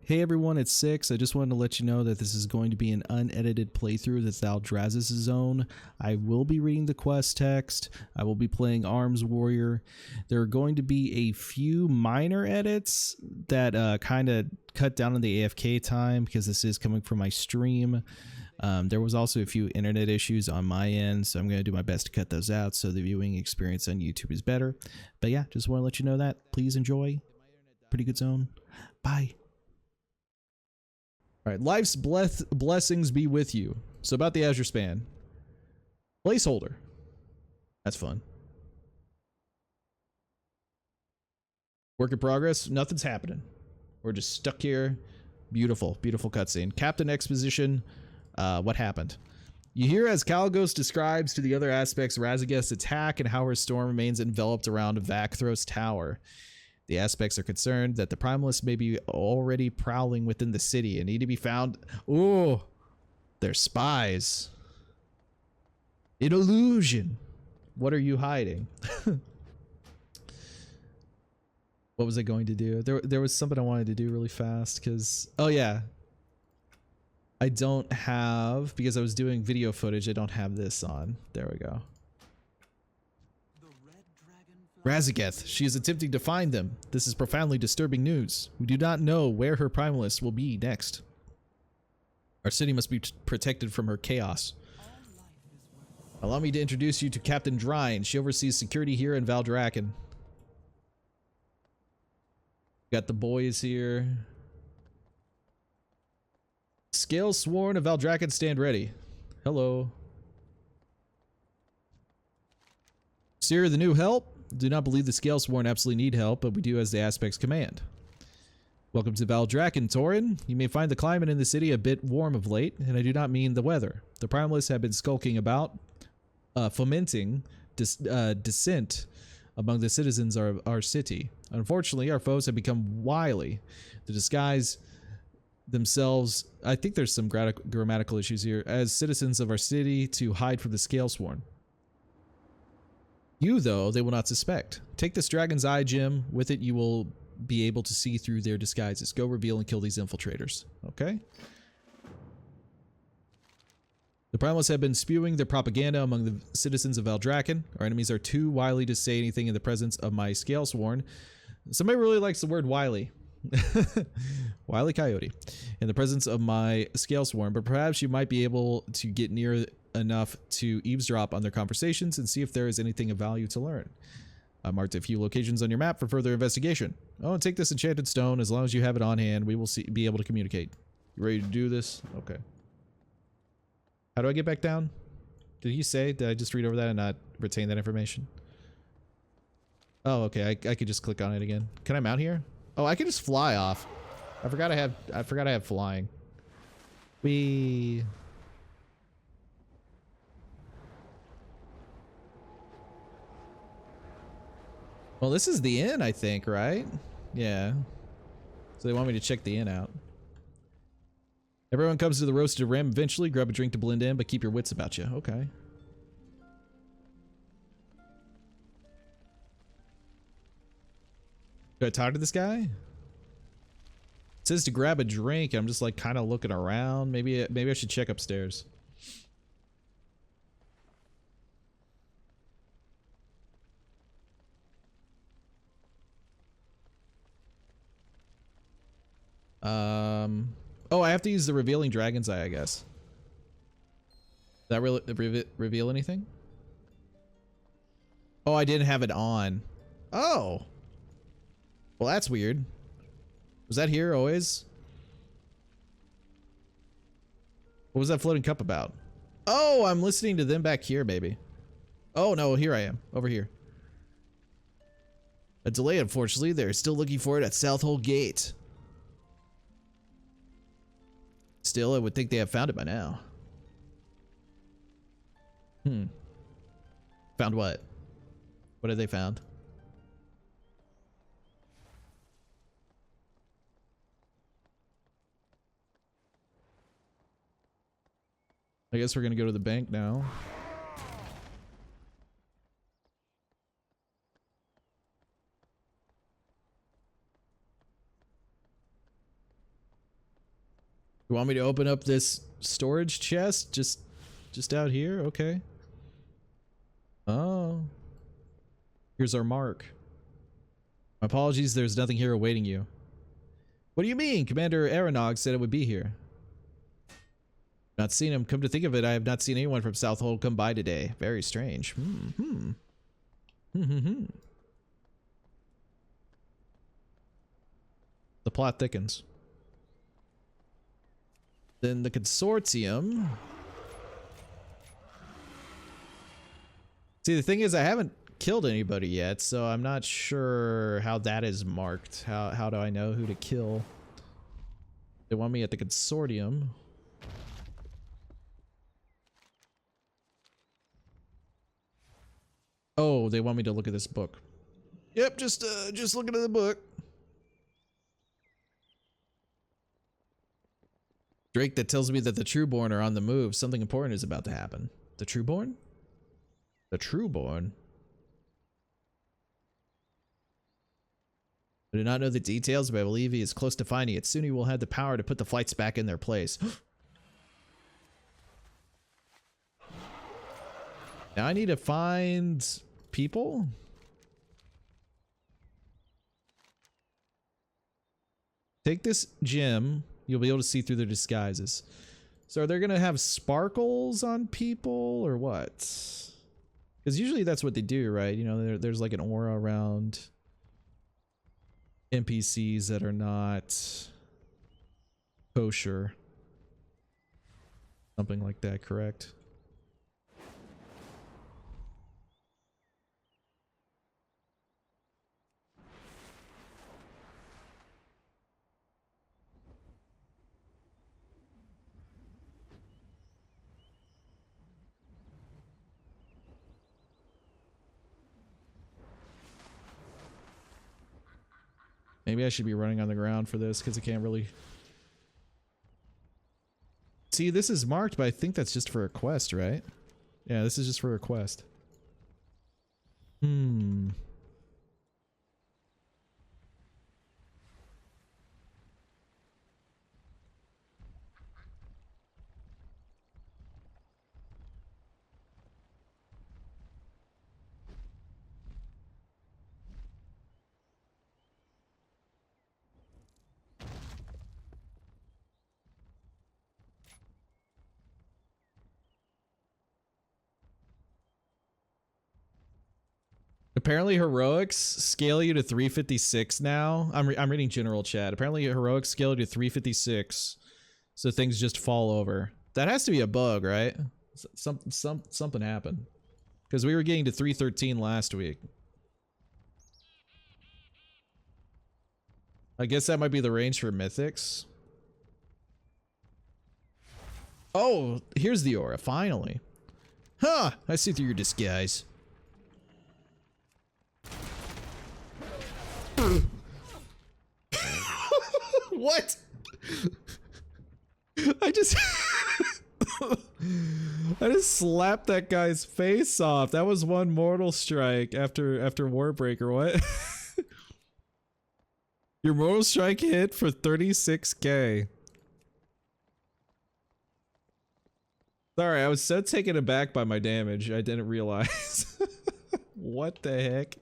Hey everyone, it's Six. I just wanted to let you know that this is going to be an unedited playthrough of the Thaldraszus zone. I will be reading the quest text. I will be playing Arms Warrior. There are going to be a few minor edits that kind of cut down on the AFK time because this is coming from my stream. There was also a few internet issues on my end, so I'm going to do my best to cut those out so the viewing experience on YouTube is better. But yeah, just want to let you know that. Please enjoy. Pretty good zone. Bye. All right, life's blessings be with you. So about the Azure Span. Placeholder. That's fun. Work in progress. Nothing's happening. We're just stuck here. Beautiful, beautiful cutscene. Captain Exposition. What happened? You hear as Kalgos describes to the other aspects Razageth's attack and how her storm remains enveloped around Vakthros Tower. The aspects are concerned that the Primalists may be already prowling within the city and need to be found. Oh, they're spies. An illusion. What are you hiding? What was I going to do? There was something I wanted to do really fast because, oh yeah. I don't have, because I was doing video footage, I don't have this on. There we go. Razageth, she is attempting to find them. This is profoundly disturbing news. We do not know where her Primalists will be next. Our city must be protected from her chaos. Allow me to introduce you to Captain Drine. She oversees security here in Valdrakken. Got the boys here. Scale Sworn of Valdrakken, stand ready. Hello. Sir, the new help? Do not believe the Scale Sworn absolutely need help, but we do as the aspects command. Welcome to Valdrakken, Torin. You may find the climate in the city a bit warm of late, and I do not mean the weather. The Primalists have been skulking about, fomenting dissent among the citizens of our city. Unfortunately, our foes have become wily. To disguise themselves, I think there's some grammatical issues here, as citizens of our city to hide from the Scalesworn. You, though, they will not suspect. Take this Dragon's Eye gem. With it, you will be able to see through their disguises. Go reveal and kill these infiltrators. Okay? The Primalists have been spewing their propaganda among the citizens of Valdrakken. Our enemies are too wily to say anything in the presence of my Scalesworn. Somebody really likes the word wily. Wily Coyote. In the presence of my Scalesworn, but perhaps you might be able to get near enough to eavesdrop on their conversations and see if there is anything of value to learn. I marked a few locations on your map for further investigation. Oh, and take this enchanted stone. As long as you have it on hand, we will be able to communicate. You ready to do this? Okay. How do I get back down? Did he say? Did I just read over that and not retain that information? Oh, okay. I could just click on it again. Can I mount here? Oh, I can just fly off. I forgot I have flying. Well, this is the inn, I think, right? Yeah. So they want me to check the inn out. Everyone comes to the roasted ram eventually. Grab a drink to blend in, but keep your wits about you. Okay. Do I talk to this guy? It says to grab a drink. I'm just like kind of looking around. Maybe I should check upstairs. Oh, I have to use the revealing dragon's eye, I guess. Does that really reveal anything? Oh, I didn't have it on. Oh. Well, that's weird. Was that here always? What was that floating cup about? Oh, I'm listening to them back here, baby. Oh, no, here I am. Over here. A delay, unfortunately. They're still looking for it at Southhold Gate. Still, I would think they have found it by now. Found what? What have they found? I guess we're gonna go to the bank now. You want me to open up this storage chest just out here? Okay. Oh. Here's our mark. My apologies, there's nothing here awaiting you. What do you mean? Commander Aeronog said it would be here. Not seen him. Come to think of it, I have not seen anyone from Southhold come by today. Very strange. The plot thickens. Then the consortium. See, the thing is, I haven't killed anybody yet, so I'm not sure how that is marked. How do I know who to kill? They want me at the consortium. Oh, they want me to look at this book. Yep, just looking at the book. Drake, that tells me that the Trueborn are on the move. Something important is about to happen. The Trueborn? The Trueborn? I do not know the details, but I believe he is close to finding it. Soon he will have the power to put the flights back in their place. Now I need to find people? Take this gem. You'll be able to see through their disguises. So are they going to have sparkles on people or what? Because usually that's what they do, right? You know, there's like an aura around NPCs that are not kosher. Something like that, correct? Maybe I should be running on the ground for this because I can't really... See, this is marked, but I think that's just for a quest, right? Yeah, this is just for a quest. Apparently heroics scale you to 356 now. I'm reading general chat. Apparently heroics scale you to 356, so things just fall over. That has to be a bug, right? Something happened, because we were getting to 313 last week. I guess that might be the range for mythics. Oh, here's the aura, finally. Huh, I see through your disguise. What? I just slapped that guy's face off. That was one mortal strike after Warbreaker. What? Your mortal strike hit for 36k. Sorry, I was so taken aback by my damage, I didn't realize. What the heck?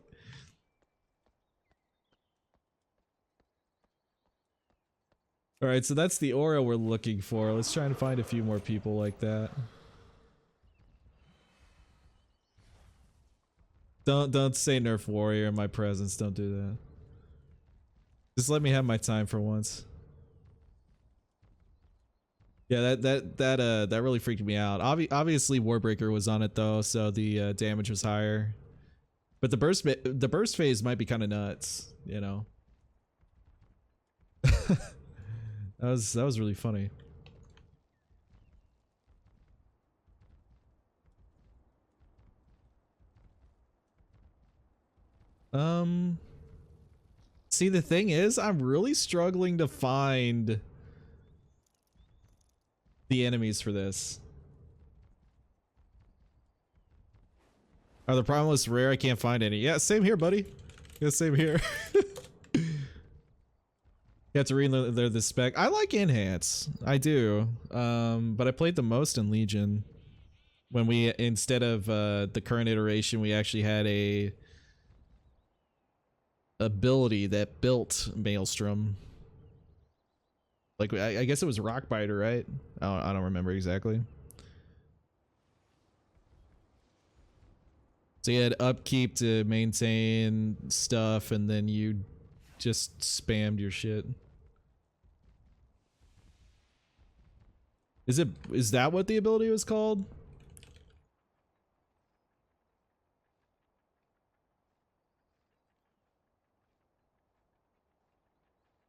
Alright, so that's the aura we're looking for. Let's try and find a few more people like that. Don't say nerf warrior in my presence. Don't do that. Just let me have my time for once. Yeah, that really freaked me out. Obviously Warbreaker was on it though, so the damage was higher. But the burst phase might be kind of nuts, you know. That was really funny. See, the thing is, I'm really struggling to find the enemies for this. Are the Primalist rare? I can't find any. Yeah, same here, buddy. Yeah, same here. You have to relearn the spec. I like enhance. I do. But I played the most in Legion. When we, instead of the current iteration, we actually had a ability that built Maelstrom. Like, I guess it was Rockbiter, right? I don't remember exactly. So you had upkeep to maintain stuff, and then you just spammed your shit. Is that what the ability was called?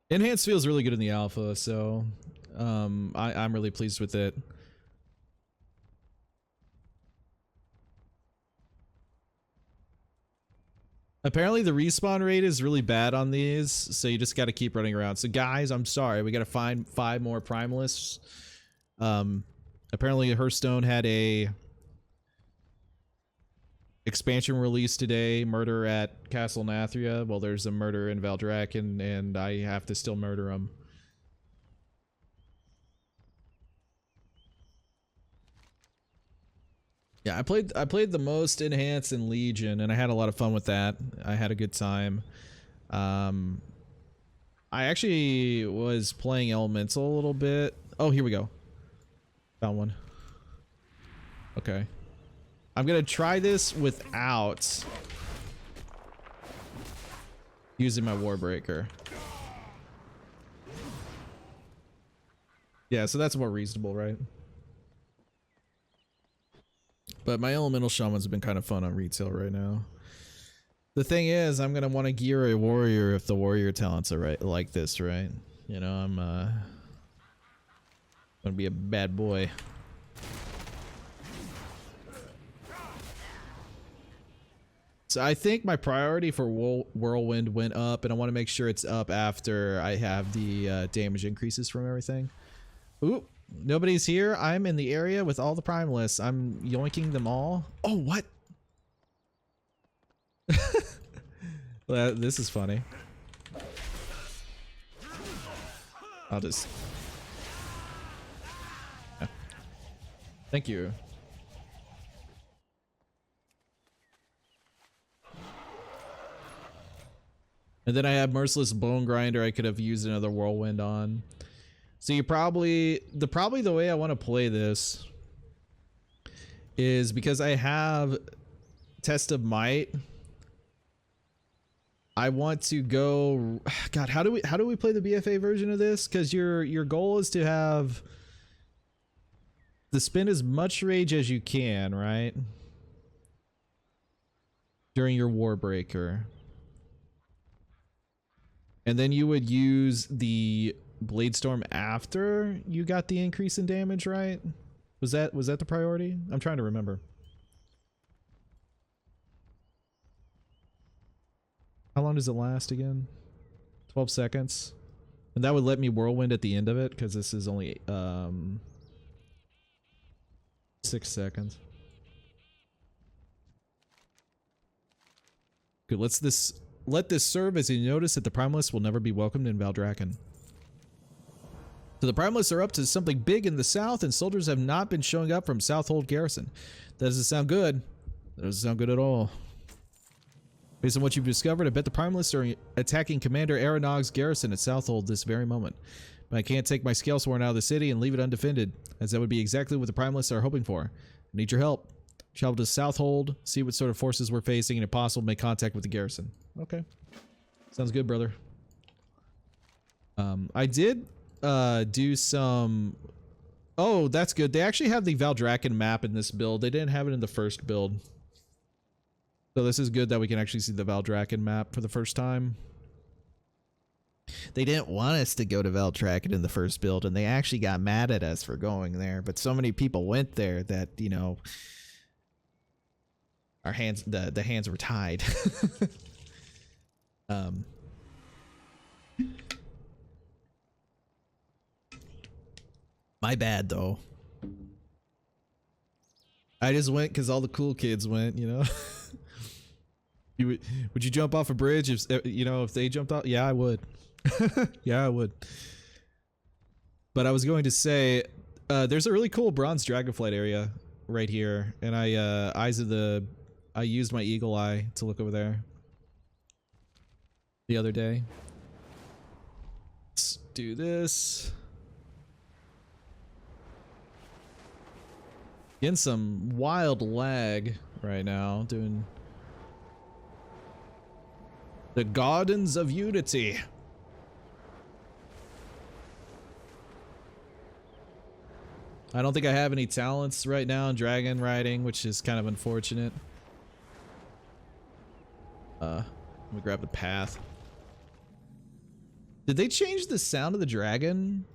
Enhanced feels really good in the alpha, so I'm really pleased with it. Apparently the respawn rate is really bad on these, so you just got to keep running around. So guys, I'm sorry, we got to find 5 more primalists. Apparently Hearthstone had a expansion release today, murder at Castle Nathria. Well, there's a murder in Valdrakken, and I have to still murder him. Yeah, I played the most enhanced in Legion, and I had a lot of fun with that. I had a good time. I actually was playing Elemental a little bit. Oh, here we go. Found one. Okay. I'm gonna try this without using my Warbreaker. Yeah, so that's more reasonable, right? But my Elemental Shamans have been kind of fun on retail right now. The thing is, I'm gonna want to gear a warrior if the warrior talents are right like this, right? You know, I'm gonna be a bad boy. So I think my priority for Whirlwind went up, and I want to make sure it's up after I have the damage increases from everything. Ooh, nobody's here. I'm in the area with all the primalists. I'm yoinking them all. Oh, what? Well, this is funny. I'll just... Yeah. Thank you. And then I have Merciless Bone Grinder I could have used another Whirlwind on. So you probably the way I want to play this is because I have Test of Might. I want to go, God, how do we play the BFA version of this? Because your goal is to have to spend as much rage as you can, right? During your Warbreaker. And then you would use the Bladestorm after you got the increase in damage, right? Was that the priority? I'm trying to remember. How long does it last again? 12 seconds. And that would let me Whirlwind at the end of it, because this is only 6 seconds. Good, let this serve as a notice that the Primalists will never be welcomed in Valdrakken. So the Primalists are up to something big in the south, and soldiers have not been showing up from Southold Garrison. That doesn't sound good. That doesn't sound good at all. Based on what you've discovered, I bet the Primalists are attacking Commander Aranog's garrison at Southold this very moment. But I can't take my Scalesworn out of the city and leave it undefended, as that would be exactly what the Primalists are hoping for. I need your help. Travel to Southold, see what sort of forces we're facing, and if possible, make contact with the garrison. Okay. Sounds good, brother. I did do some... Oh, that's good. They actually have the Valdrakken map in this build. They didn't have it in the first build. So this is good that we can actually see the Valdrakken map for the first time. They didn't want us to go to Valdrakken in the first build, and they actually got mad at us for going there. But so many people went there that, you know... Our hands, the hands were tied. My bad, though. I just went because all the cool kids went, you know. Would you jump off a bridge if, you know, if they jumped off? Yeah, I would. Yeah, I would. But I was going to say, there's a really cool bronze dragonflight area right here, and I used my eagle eye to look over there the other day. Let's do this. Getting some wild lag right now, doing the Gardens of Unity. I don't think I have any talents right now in dragon riding, which is kind of unfortunate. Let me grab the path. Did they change the sound of the dragon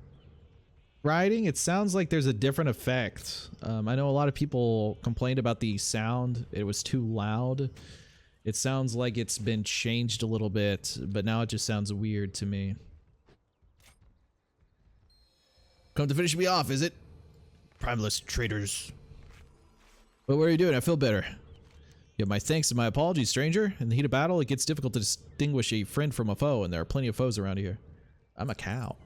riding? It sounds like there's a different effect. I know a lot of people complained about the sound. It was too loud. It sounds like it's been changed a little bit, but now it just sounds weird to me. Come to finish me off, is it? Primeless traitors. But what are you doing? I feel better. You have my thanks and my apologies, stranger. In the heat of battle, it gets difficult to distinguish a friend from a foe, and there are plenty of foes around here. I'm a cow.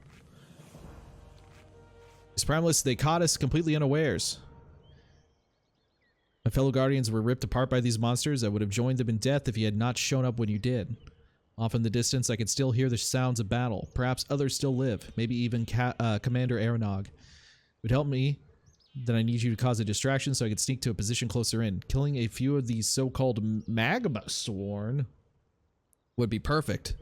These Primalists, they caught us completely unawares. My fellow guardians were ripped apart by these monsters. I would have joined them in death if you had not shown up when you did. Off in the distance, I could still hear the sounds of battle. Perhaps others still live. Maybe even Commander Aeronog. It would help me. Then I need you to cause a distraction so I can sneak to a position closer in. Killing a few of these so-called magma sworn would be perfect.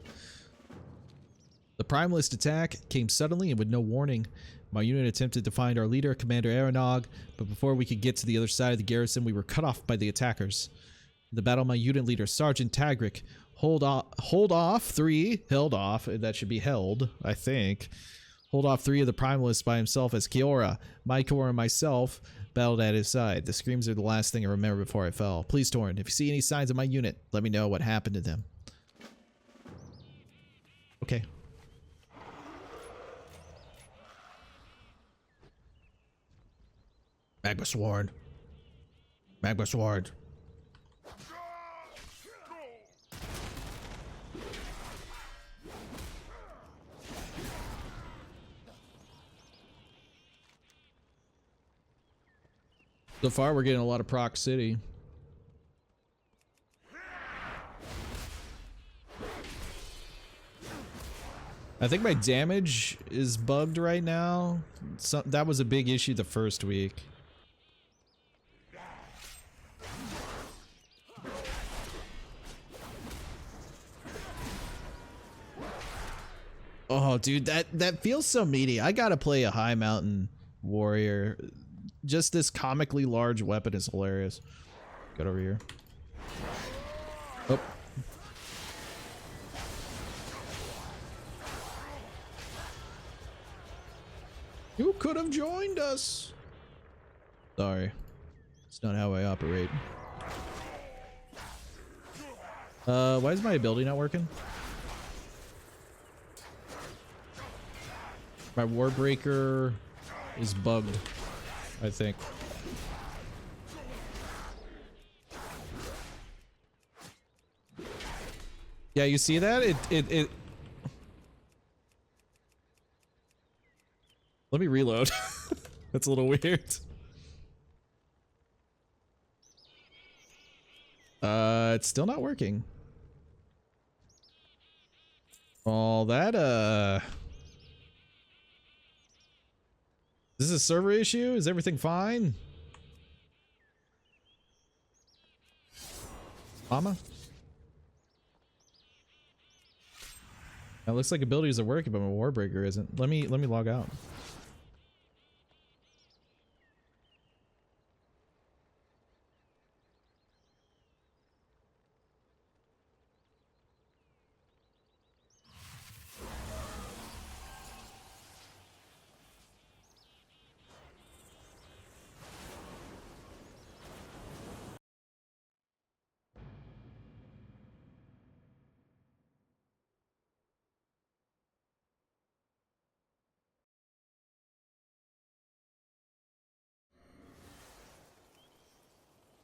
The Primalist attack came suddenly and with no warning. My unit attempted to find our leader, Commander Aeronog, but before we could get to the other side of the garrison, we were cut off by the attackers. In the battle, my unit leader, Sergeant Tagric, held off 3, that should be held, I think. Hold off 3 of the Primalists by himself as Kiora, Mycor, and myself battled at his side. The screams are the last thing I remember before I fell. Please, Torn, if you see any signs of my unit, let me know what happened to them. Okay. Magma Sword. Magma Sword. So far, we're getting a lot of proc city. I think my damage is bugged right now. That was a big issue the first week. Oh, dude, that feels so meaty. I gotta play a high mountain warrior. Just this comically large weapon is hilarious. Get over here. Oh. You could have joined us. Sorry. It's not how I operate. Why is my ability not working? My Warbreaker is bugged, I think. Yeah, you see that? It Let me reload. That's a little weird. It's still not working. All that, is this a server issue? Is everything fine? Mama? It looks like abilities are working, but my Warbreaker isn't. Let me log out.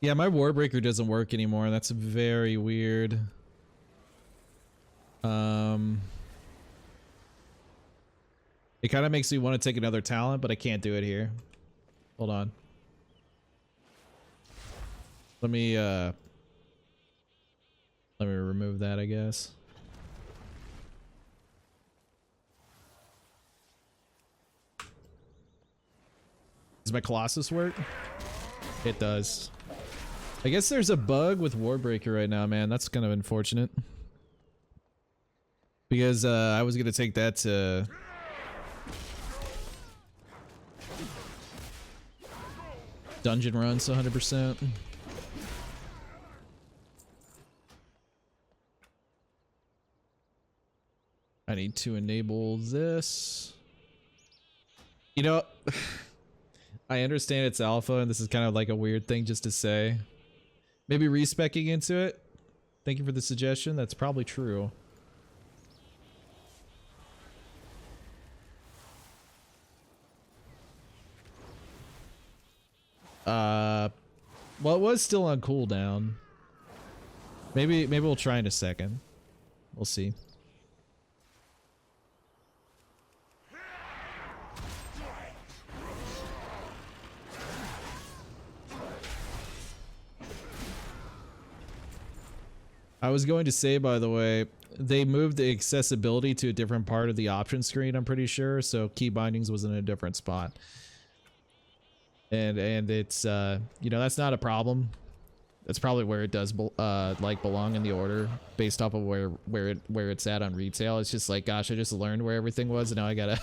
Yeah, my Warbreaker doesn't work anymore. That's very weird. It kind of makes me want to take another talent, but I can't do it here. Hold on. Let me remove that, I guess. Does my Colossus work? It does. I guess there's a bug with Warbreaker right now, man. That's kind of unfortunate. Because I was gonna take that to dungeon runs 100%. I need to enable this. You know, I understand it's alpha and this is kind of like a weird thing just to say. Maybe respecing into it. Thank you for the suggestion. That's probably true. Well, it was still on cooldown. Maybe we'll try in a second. We'll see. I was going to say, by the way, they moved the accessibility to a different part of the option screen, I'm pretty sure, so key bindings was in a different spot. And it's you know, that's not a problem. That's probably where it does like belong in the order based off of where it's at on retail. It's just like, gosh, I just learned where everything was and now I gotta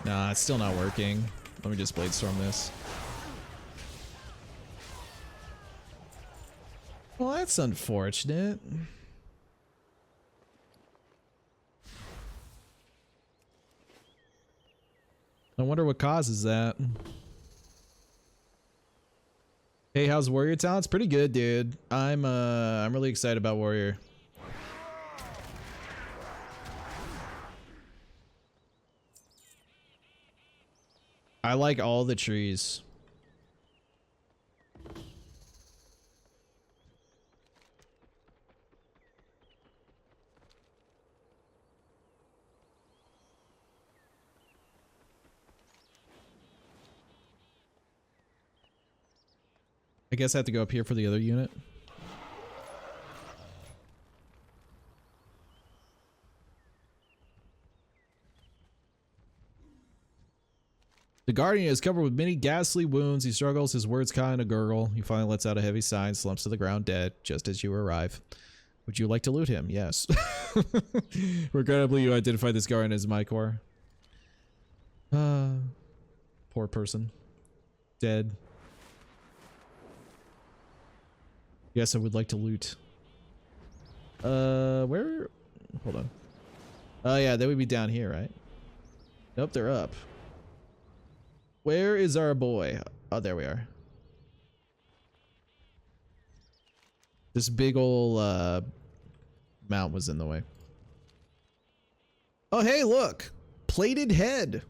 Nah, it's still not working. Let me just Bladestorm this. Well, that's unfortunate. I wonder what causes that. Hey, how's Warrior Talents? Pretty good, dude. I'm really excited about Warrior. I like all the trees. I guess I have to go up here for the other unit. The Guardian is covered with many ghastly wounds. He struggles, his words kind of gurgle. He finally lets out a heavy sigh and slumps to the ground dead, just as you arrive. Would you like to loot him? Yes. Regrettably, you identify this Guardian as Mycor. Poor person. Dead. Yes, I would like to loot. Where? Hold on. Oh yeah, they would be down here, right? Nope, they're up. Where is our boy? Oh, there we are. This big ol' mount was in the way. Oh, hey, look! Plated head!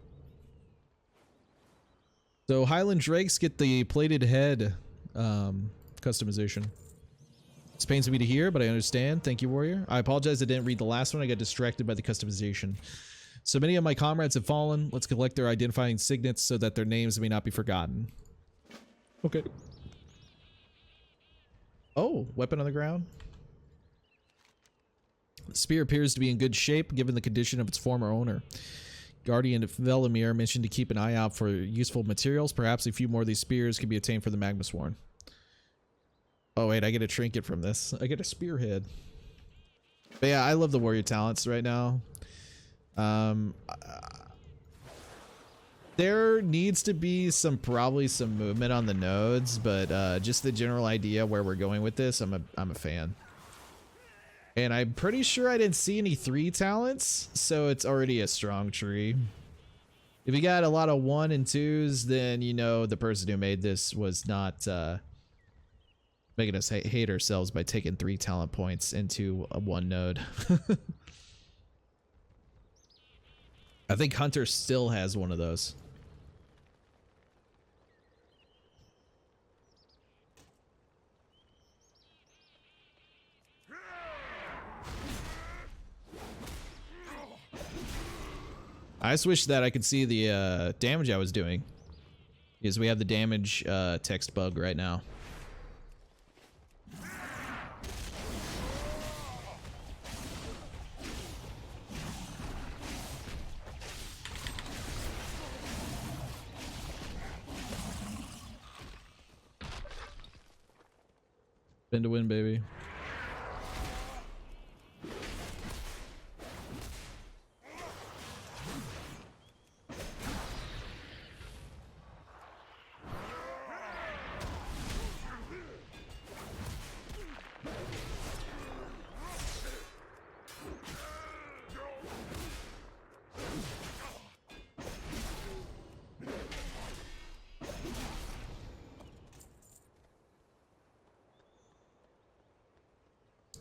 So Highland Drakes get the plated head customization. This pains me to hear, but I understand. Thank you, Warrior. I apologize I didn't read the last one. I got distracted by the customization. So many of my comrades have fallen. Let's collect their identifying signets so that their names may not be forgotten. Okay. Oh, weapon on the ground. The spear appears to be in good shape given the condition of its former owner. Guardian Velimir mentioned to keep an eye out for useful materials. Perhaps a few more of these spears can be obtained for the Magmasworn. Oh wait, I get a trinket from this. I get a spearhead. But yeah, I love the warrior talents right now. There needs to be probably some movement on the nodes, but just the general idea where we're going with this, I'm a fan. And I'm pretty sure I didn't see any 3 talents, so it's already a strong tree. If you got a lot of 1 and 2s, then you know the person who made this was not making us hate ourselves by taking 3 talent points into a 1 node. I think Hunter still has one of those. I just wish that I could see the damage I was doing. Because we have the damage text bug right now. Spin to win, baby.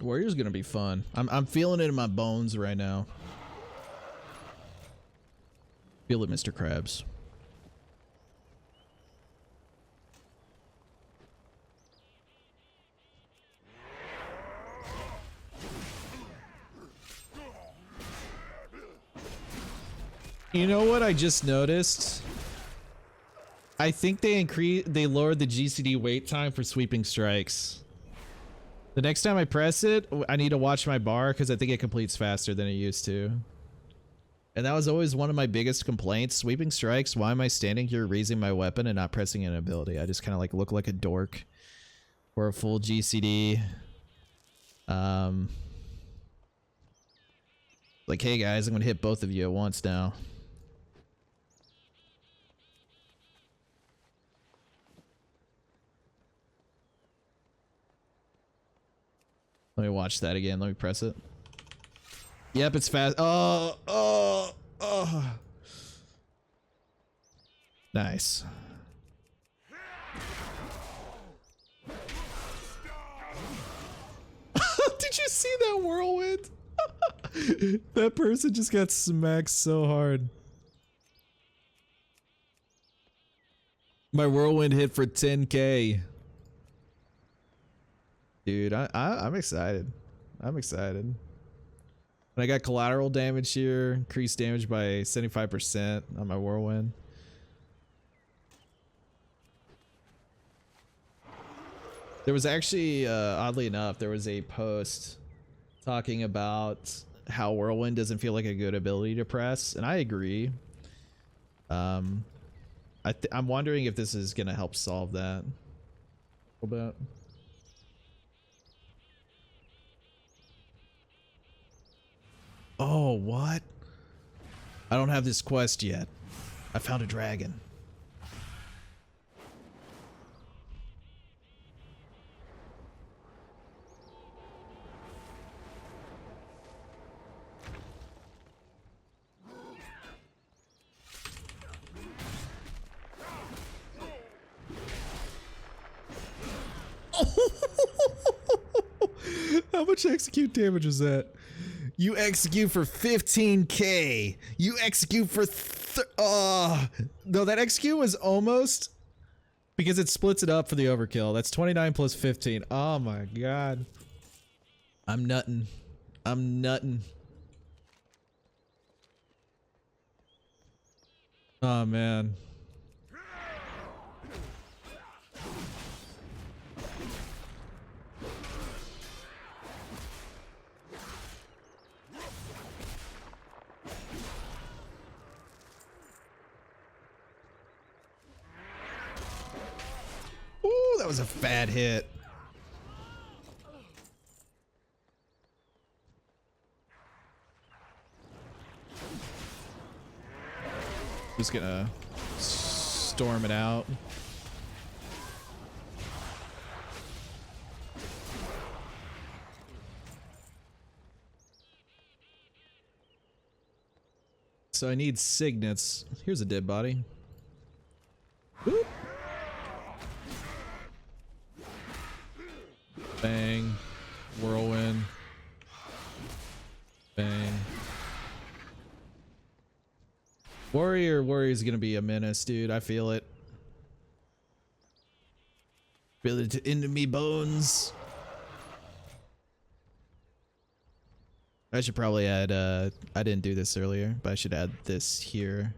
Warrior's gonna be fun. I'm feeling it in my bones right now. Feel it, Mr. Krabs. You know what I just noticed? I think they lowered the GCD wait time for sweeping strikes. The next time I press it, I need to watch my bar because I think it completes faster than it used to. And that was always one of my biggest complaints. Sweeping strikes, why am I standing here raising my weapon and not pressing an ability? I just kind of like look like a dork for a full GCD. Like, hey guys, I'm gonna hit both of you at once now. Let me watch that again. Let me press it. Yep, it's fast. Oh. Nice. Did you see that whirlwind? That person just got smacked so hard. My whirlwind hit for 10K. Dude, I'm excited. I'm excited. And I got collateral damage here, increased damage by 75% on my whirlwind. There was actually, oddly enough, there was a post talking about how whirlwind doesn't feel like a good ability to press, and I agree. I'm wondering if this is gonna help solve that a little bit. Oh, what? I don't have this quest yet. I found a dragon. How much execute damage is that? You execute for 15K. You execute for no, that execute was almost, because it splits it up for the overkill. That's 29 plus 15. Oh my god. I'm nutting. I'm nutting. Oh man. Ooh, that was a bad hit. Just gonna storm it out. So I need signets. Here's a dead body. Boop. Bang. Whirlwind. Bang. Warrior's gonna be a menace, dude. I feel it. Feel it into me bones. I should probably add, I didn't do this earlier, but I should add this here.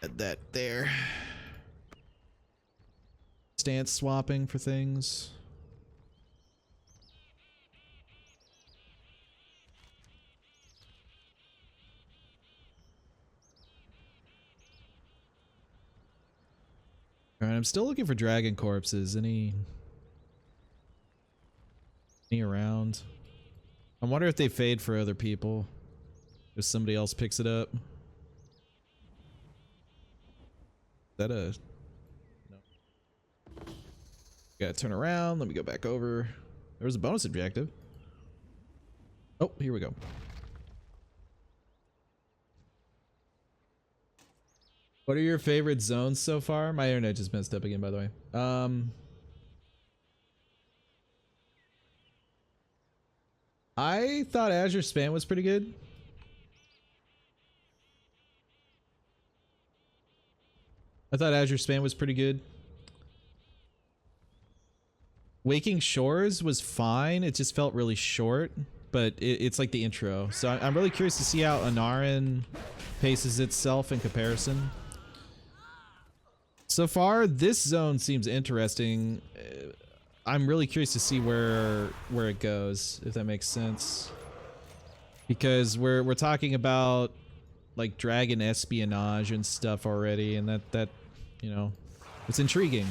Add that there. Stance swapping for things. Alright, I'm still looking for dragon corpses. Any around? I wonder if they fade for other people. If somebody else picks it up. Is that a... No. Gotta turn around. Let me go back over. There was a bonus objective. Oh, here we go. What are your favorite zones so far? My internet just messed up again, by the way. I thought Azure Span was pretty good. Waking Shores was fine. It just felt really short, but it's like the intro. So I'm really curious to see how Anarin paces itself in comparison. So far, this zone seems interesting. I'm really curious to see where it goes, if that makes sense. Because we're talking about like dragon espionage and stuff already, and that you know, it's intriguing.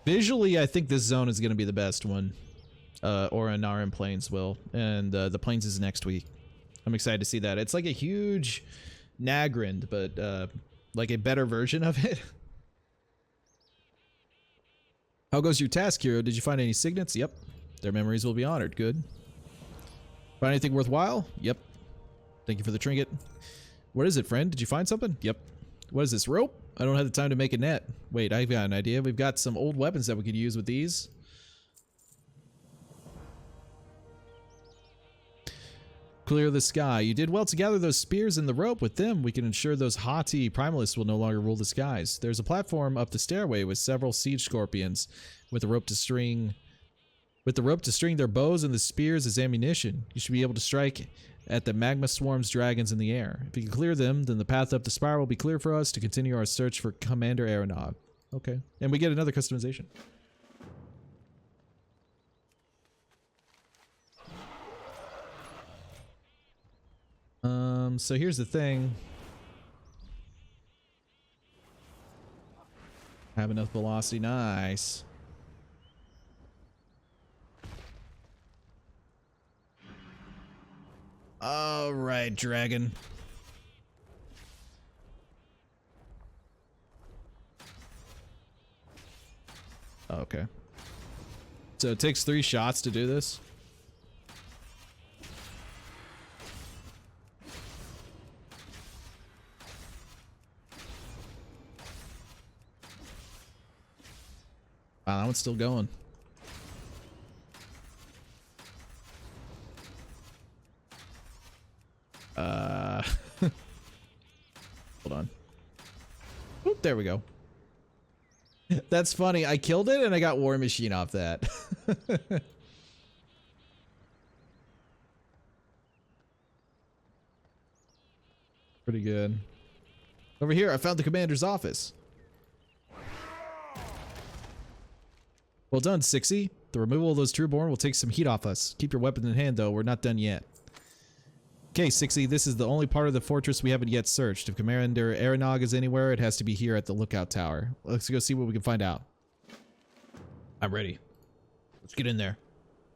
Visually, I think this zone is going to be the best one, or Anarin Plains will, and the Plains is next week. I'm excited to see that. It's like a huge Nagrind, but like a better version of it. How goes your task, hero? Did you find any signets? Yep. Their memories will be honored. Good. Find anything worthwhile? Yep. Thank you for the trinket. What is it, friend? Did you find something? Yep. What is this, rope? I don't have the time to make a net. Wait, I've got an idea. We've got some old weapons that we could use with these. Clear the sky. You did well to gather those spears and the rope. With them, we can ensure those haughty primalists will no longer rule the skies. There's a platform up the stairway with several siege scorpions with a rope to string their bows and the spears as ammunition. You should be able to strike at the magma swarms dragons in the air. If you can clear them, then the path up the spiral will be clear for us to continue our search for Commander Aeronog. Okay. And we get another customization. So here's the thing. Have enough velocity. Nice. All right, dragon. Okay. So it takes 3 shots to do this? Wow, that one's still going. Hold on. Oop, there we go. That's funny. I killed it and I got War Machine off that. Pretty good. Over here, I found the commander's office. Well done, Sixy. The removal of those Trueborn will take some heat off us. Keep your weapon in hand, though. We're not done yet. Okay, Sixy, this is the only part of the fortress we haven't yet searched. If Commander Aeronog is anywhere, it has to be here at the lookout tower. Let's go see what we can find out. I'm ready. Let's get in there.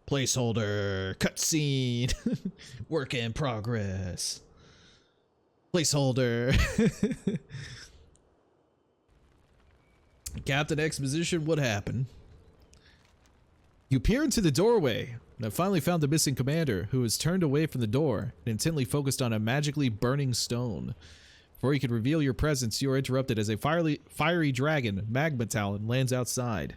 Placeholder. Cutscene. Work in progress. Placeholder. Captain Exposition, what happened? You peer into the doorway and have finally found the missing commander, who is turned away from the door and intently focused on a magically burning stone. Before you can reveal your presence, you are interrupted as a fiery dragon, Magma Talon, lands outside.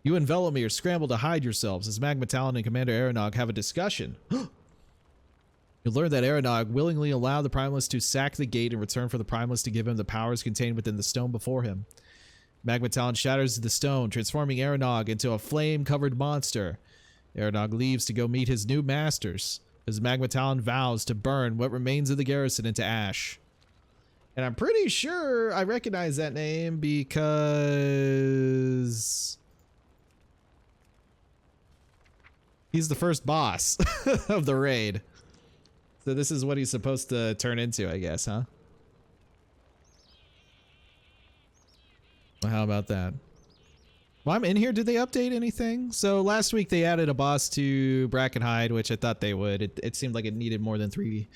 You and Velomy scramble to hide yourselves as Magma Talon and Commander Aeronog have a discussion. You learn that Aeronog willingly allowed the Primalist to sack the gate in return for the Primalist to give him the powers contained within the stone before him. Magma talon shatters the stone, transforming Aranog into a flame-covered monster. Aranog leaves to go meet his new masters. His Magma talon vows to burn what remains of the garrison into ash. And I'm pretty sure I recognize that name because he's the first boss of the raid. So this is what he's supposed to turn into, I guess, huh? Well, how about that? Well, I'm in here. Did they update anything? So last week they added a boss to Brackenhide, which I thought they would. It seemed like it needed more than three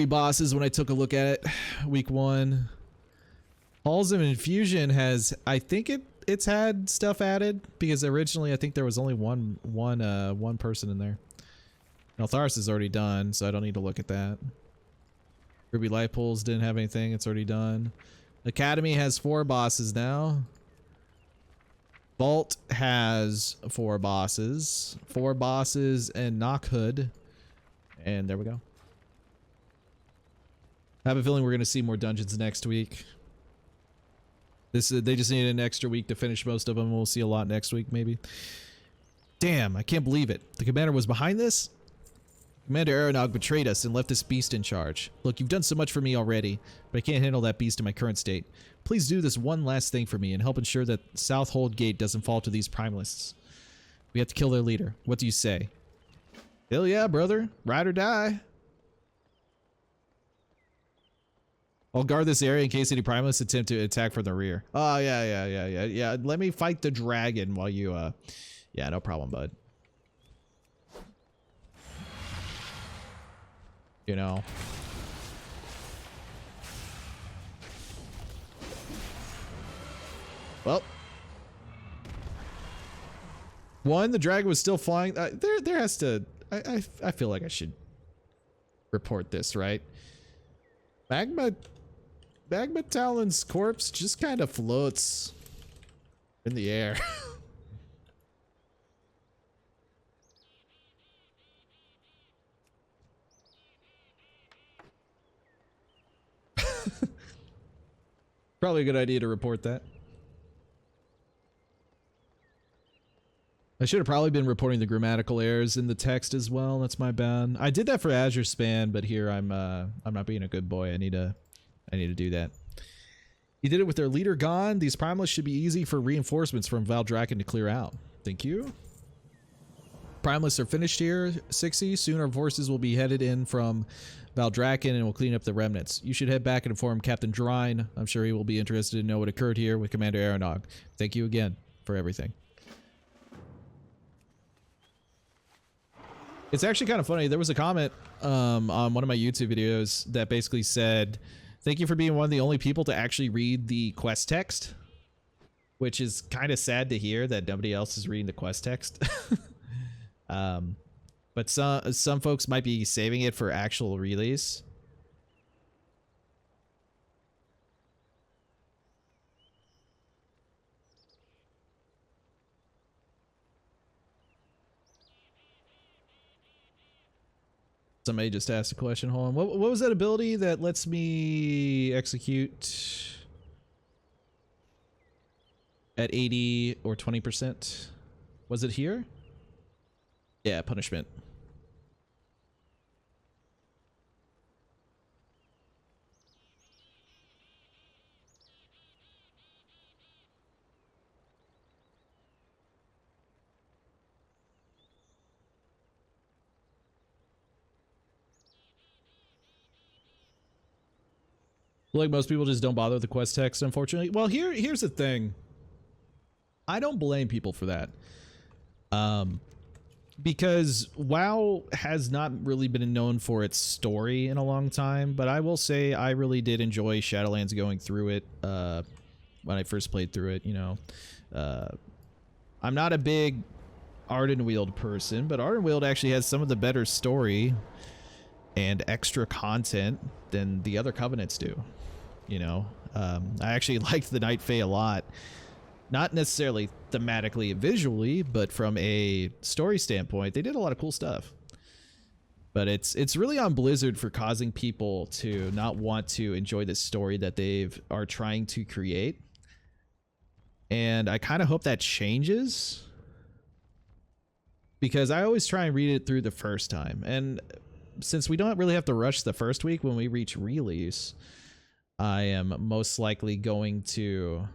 bosses when I took a look at it. Week 1. Halls of Infusion has, I think it's had stuff added, because originally I think there was only one person in there. Thaldraszus is already done, so I don't need to look at that. Ruby Light Pools didn't have anything. It's already done. Academy has 4 bosses now. Vault has 4 bosses. 4 bosses and Knockhood. And there we go. I have a feeling we're going to see more dungeons next week. They just need an extra week to finish most of them. We'll see a lot next week, maybe. Damn, I can't believe it. The commander was behind this? Commander Aranog betrayed us and left this beast in charge. Look, you've done so much for me already, but I can't handle that beast in my current state. Please do this one last thing for me and help ensure that South Hold Gate doesn't fall to these primalists. We have to kill their leader. What do you say? Hell yeah, brother. Ride or die. I'll guard this area in case any primalists attempt to attack from the rear. Oh, yeah. Let me fight the dragon while you, yeah, no problem, bud. You know. Well. One, the dragon was still flying. There has to... I feel like I should report this, right? Magma Talon's corpse just kind of floats in the air. Probably a good idea to report that. I should have probably been reporting the grammatical errors in the text as well. That's my bad. I did that for Azure Span, but here I'm not being a good boy. I need to do that. You did it with their leader gone. These primalists should be easy for reinforcements from Thaldraszus to clear out. Thank you. Primalists are finished here, 60. Soon our forces will be headed in from Thaldraszus and will clean up the remnants. You should head back and inform Captain Drine. I'm sure he will be interested to know what occurred here with Commander Aranog. Thank you again for everything. It's actually kind of funny. There was a comment on one of my YouTube videos that basically said, thank you for being one of the only people to actually read the quest text, which is kind of sad to hear that nobody else is reading the quest text. But some folks might be saving it for actual release. Somebody just asked a question. Hold on. What was that ability that lets me execute at 80 or 20%? Was it here? Yeah, punishment. Like most people just don't bother with the quest text, unfortunately. Well, here's the thing. I don't blame people for that. Because WoW has not really been known for its story in a long time, but I will say I really did enjoy Shadowlands going through it when I first played through it, you know. I'm not a big Ardenweald person, but Ardenweald actually has some of the better story and extra content than the other Covenants do. You know, I actually liked the Night Fae a lot. Not necessarily thematically and visually, but from a story standpoint, they did a lot of cool stuff. But it's really on Blizzard for causing people to not want to enjoy the story that are trying to create. And I kind of hope that changes, because I always try and read it through the first time. And since we don't really have to rush the first week when we reach release, I am most likely going to,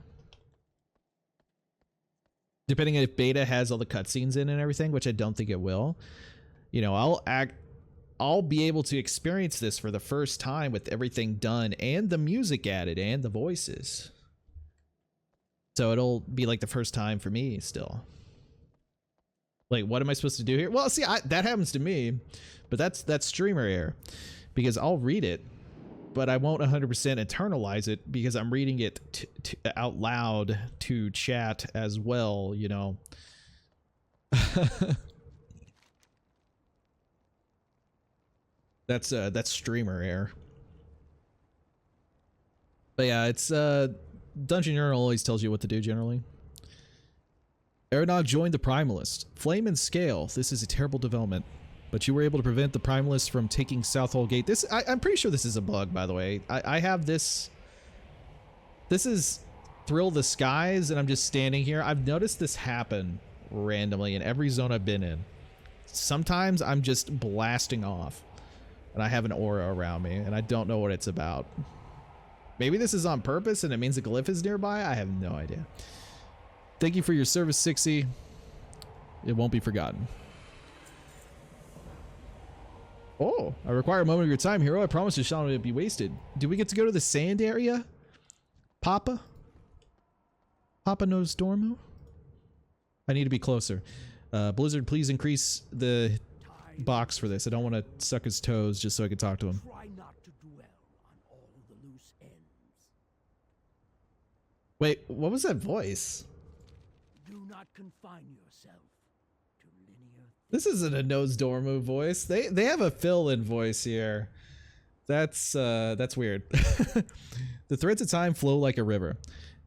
depending on if beta has all the cutscenes in and everything, which I don't think it will, you know, I'll be able to experience this for the first time with everything done and the music added and the voices. So it'll be like the first time for me still. Like, what am I supposed to do here? Well, see, that happens to me, but that's streamer error, because I'll read it, but I won't 100% internalize it because I'm reading it out loud to chat as well, you know. That's streamer error. But yeah, it's Dungeon Journal always tells you what to do generally. Aeronog joined the Primalist. Flame and Scale. This is a terrible development, but you were able to prevent the Primalists from taking Southhold Gate. This, I'm pretty sure this is a bug, by the way. I have this. This is Thrill the Skies, and I'm just standing here. I've noticed this happen randomly in every zone I've been in. Sometimes I'm just blasting off, and I have an aura around me, and I don't know what it's about. Maybe this is on purpose, and it means a glyph is nearby. I have no idea. Thank you for your service, Sixy. It won't be forgotten. Oh, I require a moment of your time, hero. I promise you shall not be wasted. Do we get to go to the sand area? Papa? Papa knows Dormu? I need to be closer. Blizzard, please increase the box for this. I don't want to suck his toes just so I can talk to him. Try not to dwell on all the loose ends. Wait, what was that voice? Do not confine yourself to linear. This isn't a Nose Dormu voice. They have a fill-in voice here. That's weird. The threads of time flow like a river.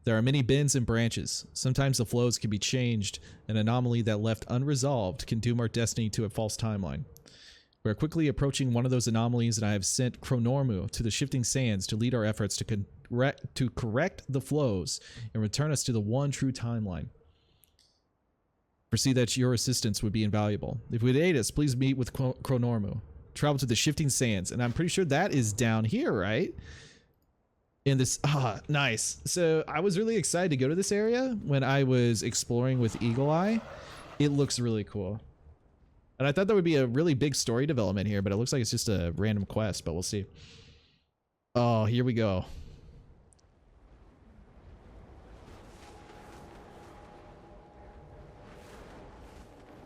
There are many bends and branches. Sometimes the flows can be changed. An anomaly that left unresolved can doom our destiny to a false timeline. We are quickly approaching one of those anomalies, and I have sent Chronormu to the shifting sands to lead our efforts to correct the flows and return us to the one true timeline. Foresee that your assistance would be invaluable. If you would aid us, please meet with Chronormu. Travel to the shifting sands, and I'm pretty sure that is down here, right? In this, nice. So I was really excited to go to this area when I was exploring with Eagle Eye. It looks really cool. And I thought there would be a really big story development here, but it looks like it's just a random quest, but we'll see. Oh, here we go.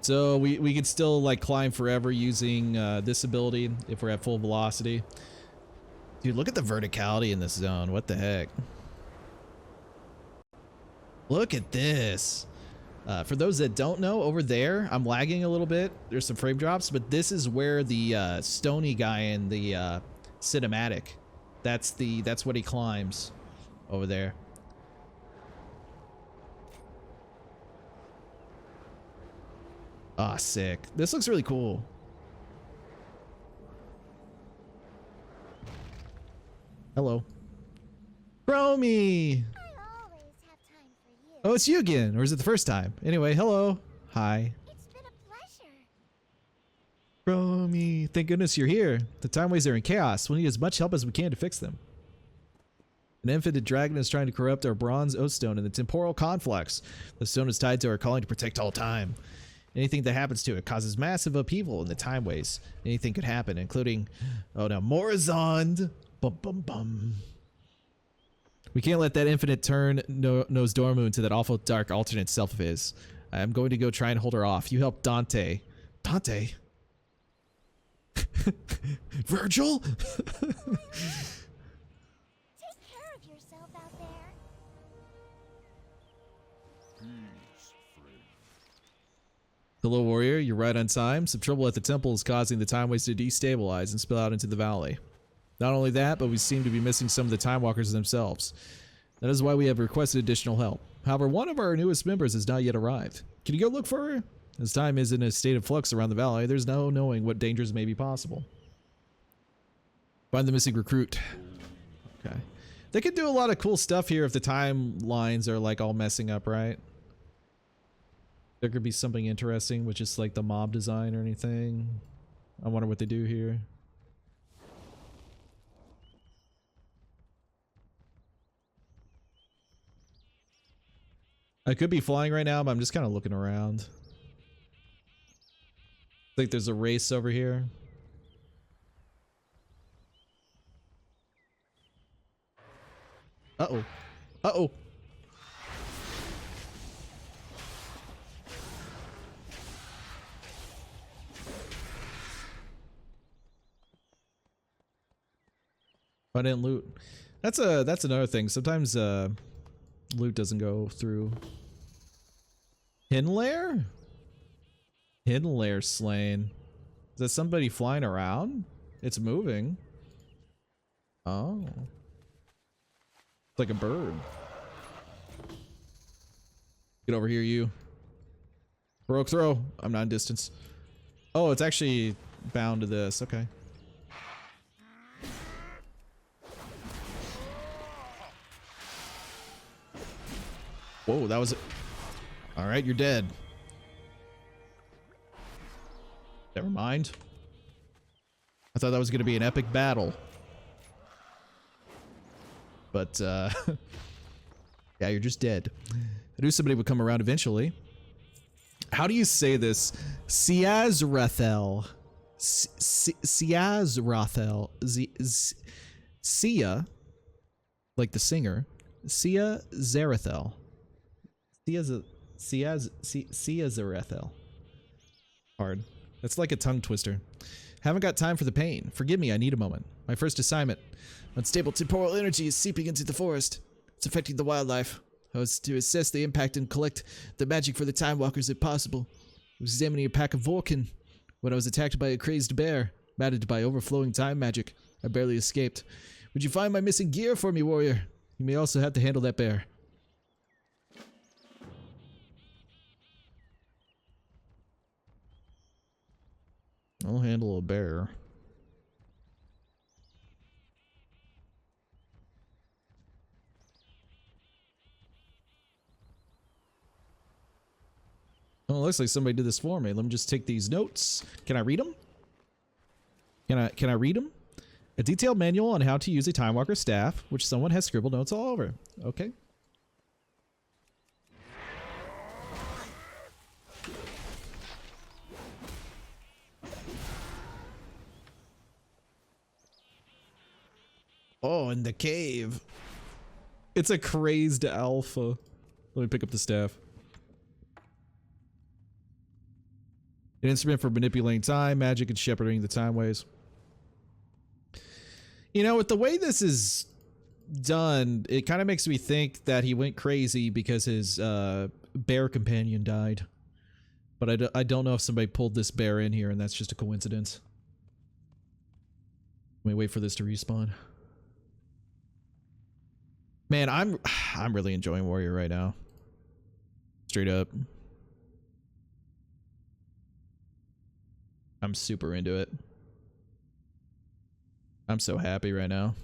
So we could still like climb forever using this ability if we're at full velocity. Dude, look at the verticality in this zone. What the heck? Look at this. For those that don't know, over there, I'm lagging a little bit. There's some frame drops, but this is where the stony guy in the cinematic, that's what he climbs over there. Ah, sick. This looks really cool. Hello. Chromie! Oh, it's you again, or is it the first time? Anyway, hello. Hi. It's been a pleasure. Chromie, thank goodness you're here. The timeways are in chaos. We'll need as much help as we can to fix them. An infinite dragon is trying to corrupt our bronze oath stone in the temporal conflux. The stone is tied to our calling to protect all time. Anything that happens to it causes massive upheaval in the timeways. Anything could happen, including, oh no, Morizond. Bum bum bum. We can't let that infinite turn Nose Dormu into that awful dark alternate self of his. I'm going to go try and hold her off. You help Dante. Dante? Virgil? Take care of yourself out there. Hello, warrior. You're right on time. Some trouble at the temple is causing the timeways to destabilize and spill out into the valley. Not only that, but we seem to be missing some of the time walkers themselves. That is why we have requested additional help. However, one of our newest members has not yet arrived. Can you go look for her? As time is in a state of flux around the valley, there's no knowing what dangers may be possible. Find the missing recruit. Okay. They could do a lot of cool stuff here if the timelines are like all messing up, right? There could be something interesting with just like the mob design or anything. I wonder what they do here. I could be flying right now, but I'm just kind of looking around. I think there's a race over here. Uh-oh. Uh-oh. I didn't loot. That's another thing. Sometimes loot doesn't go through. Hidden lair? Hidden lair slain. Is that somebody flying around? It's moving. Oh. It's like a bird. Get over here, you. Heroic throw. I'm not in distance. Oh, it's actually bound to this. Okay. Whoa, that was it. All right, you're dead. Never mind. I thought that was going to be an epic battle. But, yeah, you're just dead. I knew somebody would come around eventually. How do you say this? Siazrathel. Siazrathel. Sia, like the singer. Sia Zarathel. Siazarethel. Hard. That's like a tongue twister. Haven't got time for the pain. Forgive me, I need a moment. My first assignment. Unstable temporal energy is seeping into the forest. It's affecting the wildlife. I was to assess the impact and collect the magic for the Time Walkers if possible. I was examining a pack of Vorkin when I was attacked by a crazed bear, maddened by overflowing time magic. I barely escaped. Would you find my missing gear for me, warrior? You may also have to handle that bear. I'll handle a bear. Oh, it looks like somebody did this for me. Let me just take these notes. Can I read them? Can I read them? A detailed manual on how to use a Time Walker staff, which someone has scribbled notes all over. Okay. Oh, in the cave. It's a crazed alpha. Let me pick up the staff. An instrument for manipulating time, magic, and shepherding the time ways. You know, with the way this is done, it kind of makes me think that he went crazy because his bear companion died. But I don't know if somebody pulled this bear in here and that's just a coincidence. Let me wait for this to respawn. Man, I'm really enjoying Warrior right now. Straight up. I'm super into it. I'm so happy right now.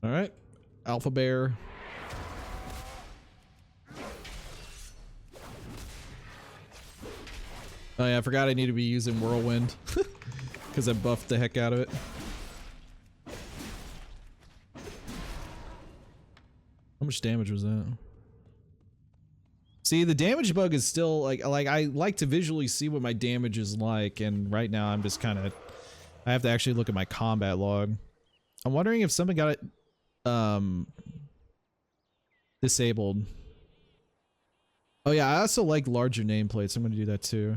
All right, Alpha Bear. Oh yeah, I forgot I need to be using Whirlwind because I buffed the heck out of it. How much damage was that? See, the damage bug is still like I like to visually see what my damage is like, and right now I'm just kind of I have to actually look at my combat log. I'm wondering if something got it disabled. Oh yeah, I also like larger nameplates. I'm gonna do that too.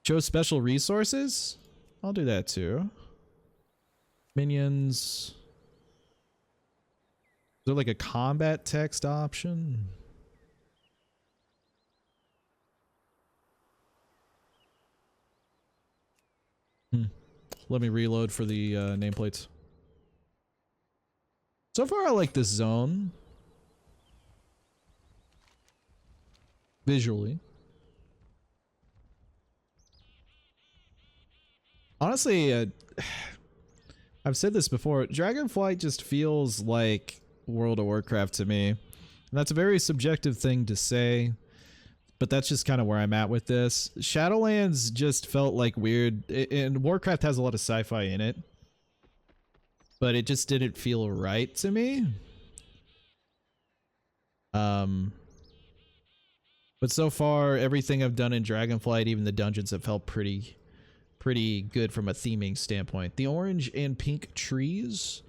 Show special resources? I'll do that too. Minions. Is there like a combat text option? Let me reload for the nameplates. So far, I like this zone. Visually. Honestly, I've said this before. Dragonflight just feels like World of Warcraft to me. And that's a very subjective thing to say. But that's just kind of where I'm at with this. Shadowlands just felt like weird. And Warcraft has a lot of sci-fi in it. But it just didn't feel right to me. But so far, everything I've done in Dragonflight, even the dungeons, have felt pretty good from a theming standpoint. The orange and pink trees.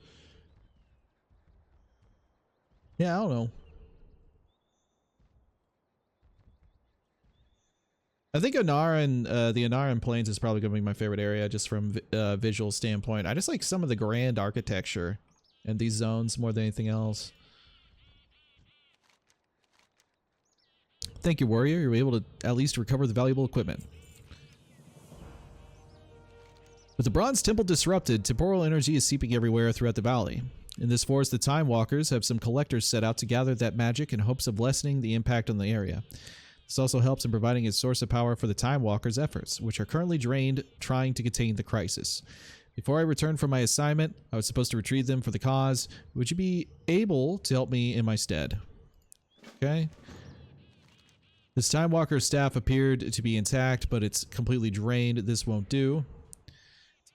Yeah, I don't know. I think Anaran, the Anaran Plains is probably going to be my favorite area just from visual standpoint. I just like some of the grand architecture and these zones more than anything else. Thank you, warrior. You're able to at least recover the valuable equipment. With the Bronze Temple disrupted, temporal energy is seeping everywhere throughout the valley. In this forest, the Time Walkers have some collectors set out to gather that magic in hopes of lessening the impact on the area. This also helps in providing a source of power for the Time Walkers' efforts, which are currently drained trying to contain the crisis. Before I return from my assignment, I was supposed to retrieve them for the cause. Would you be able to help me in my stead? Okay. This Time Walker staff appeared to be intact, but it's completely drained. This won't do.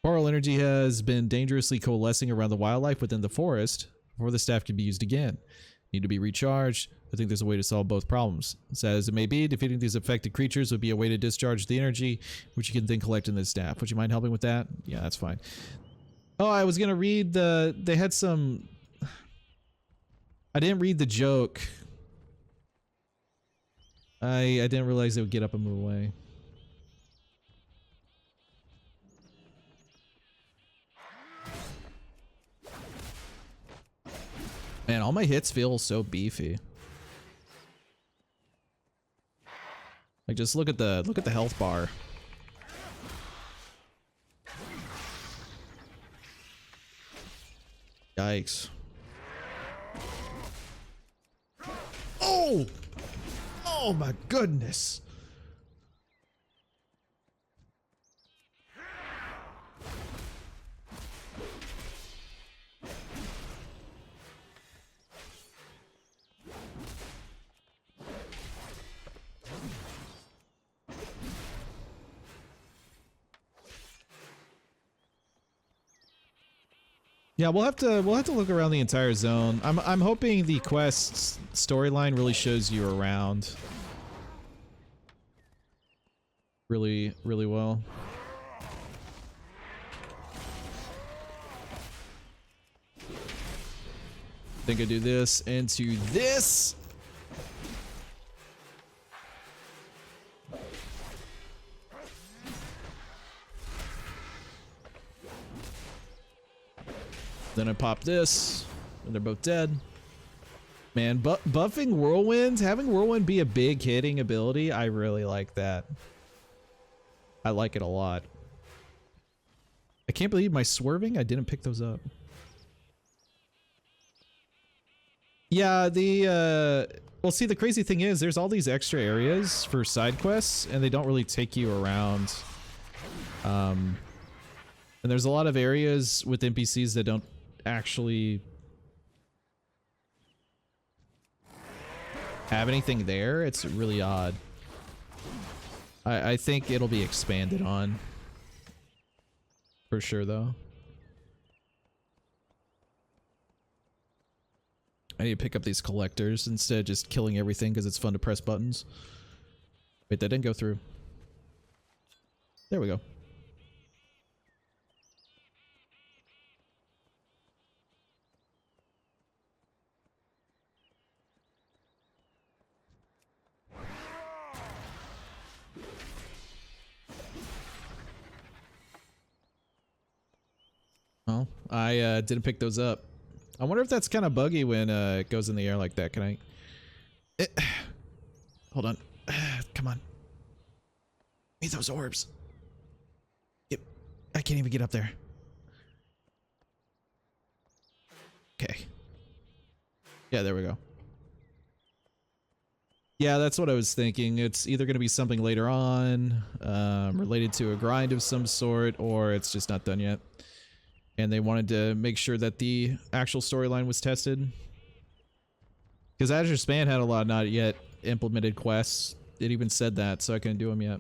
Temporal energy has been dangerously coalescing around the wildlife within the forest before the staff can be used again. Need to be recharged. I think there's a way to solve both problems. Sad as it may be, defeating these affected creatures would be a way to discharge the energy, which you can then collect in the staff. Would you mind helping with that? Yeah, that's fine. Oh, I was gonna read the... They had some... I didn't read the joke. I didn't realize they would get up and move away. Man, all my hits feel so beefy. Like, just look at the health bar. Yikes. Oh! Oh my goodness. Yeah, we'll have to look around the entire zone. I'm hoping the quest storyline really shows you around really well. Think I do this into this. Then I pop this, and they're both dead. Man, buffing Whirlwind, having Whirlwind be a big hitting ability, I really like that. I like it a lot. I can't believe my swerving, I didn't pick those up. Yeah, well, see, the crazy thing is, there's all these extra areas for side quests, and they don't really take you around. And there's a lot of areas with NPCs that don't actually have anything there. It's really odd. I think it'll be expanded on. For sure, though. I need to pick up these collectors instead of just killing everything because it's fun to press buttons. Wait, that didn't go through. There we go. Well, I didn't pick those up. I wonder if that's kind of buggy when it goes in the air like that. Can I... Hold on. Come on. Give me those orbs. Yep. I can't even get up there. Okay. Yeah, there we go. Yeah, that's what I was thinking. It's either going to be something later on, related to a grind of some sort, or it's just not done yet. And they wanted to make sure that the actual storyline was tested. Because Azure Span had a lot of not yet implemented quests. It even said that, so I couldn't do them yet.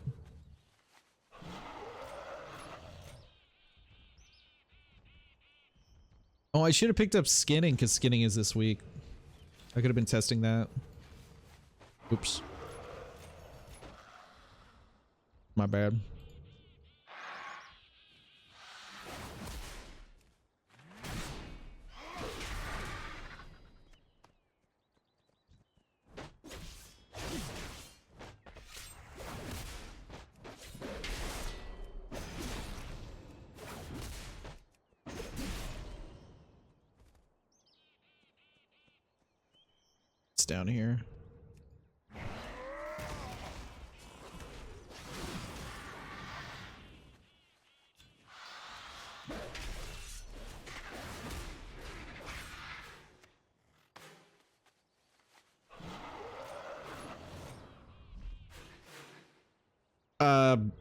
Oh, I should have picked up skinning, because skinning is this week. I could have been testing that. Oops. My bad. It's down here.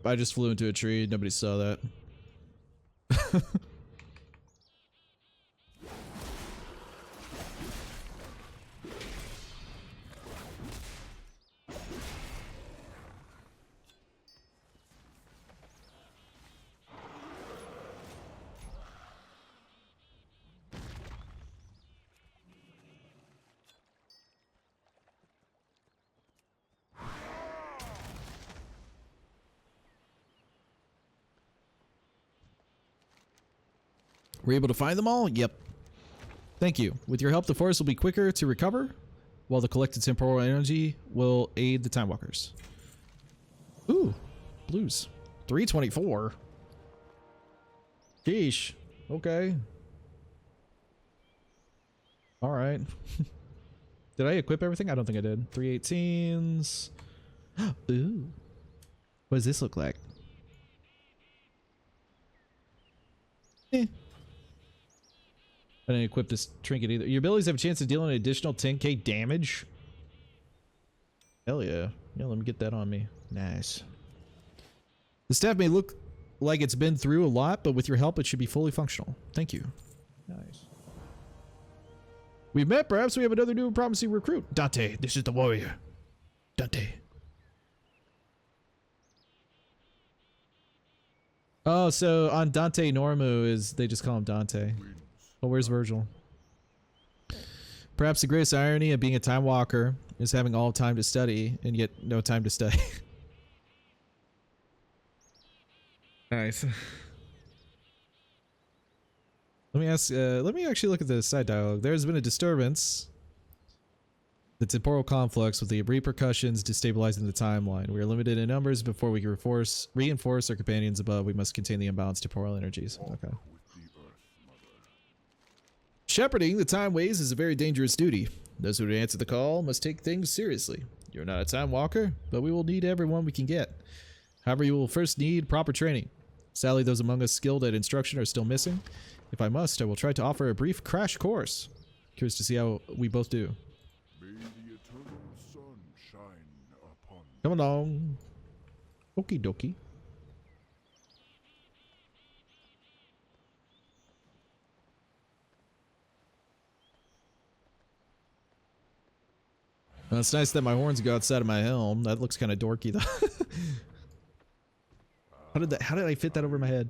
I just flew into a tree. Nobody saw that. We're able to find them all? Yep. Thank you. With your help, the forest will be quicker to recover, while the collected temporal energy will aid the Time Walkers. Ooh, blues. 324. Sheesh. Okay. All right. Did I equip everything? I don't think I did. 318s. Ooh. What does this look like? Eh. I didn't equip this trinket either. Your abilities have a chance of dealing an additional 10k damage. Hell yeah. Yeah, let me get that on me. Nice. The staff may look like it's been through a lot, but with your help, it should be fully functional. Thank you. Nice. We've met. Perhaps we have another new and promising recruit. Dante, this is the warrior. Dante. Oh, so on Dante Normu is they just call him Dante. Oh, where's Virgil? Perhaps the greatest irony of being a time walker is having all time to study and yet no time to study. Nice. Let me ask, let me actually look at the side dialogue. There's been a disturbance. The temporal conflicts with the repercussions destabilizing the timeline. We are limited in numbers. Before we can reinforce our companions above, we must contain the imbalanced temporal energies. Okay. Shepherding the time ways is a very dangerous duty. Those who answer the call must take things seriously. You're not a time walker, but we will need everyone we can get. However, you will first need proper training. Sadly, those among us skilled at instruction are still missing. If I must, I will try to offer a brief crash course. Curious to see how we both do. May the eternal sun shine upon you. Come along. Okie dokie. Well, it's nice that my horns go outside of my helm. That looks kind of dorky though. How did I fit that over my head?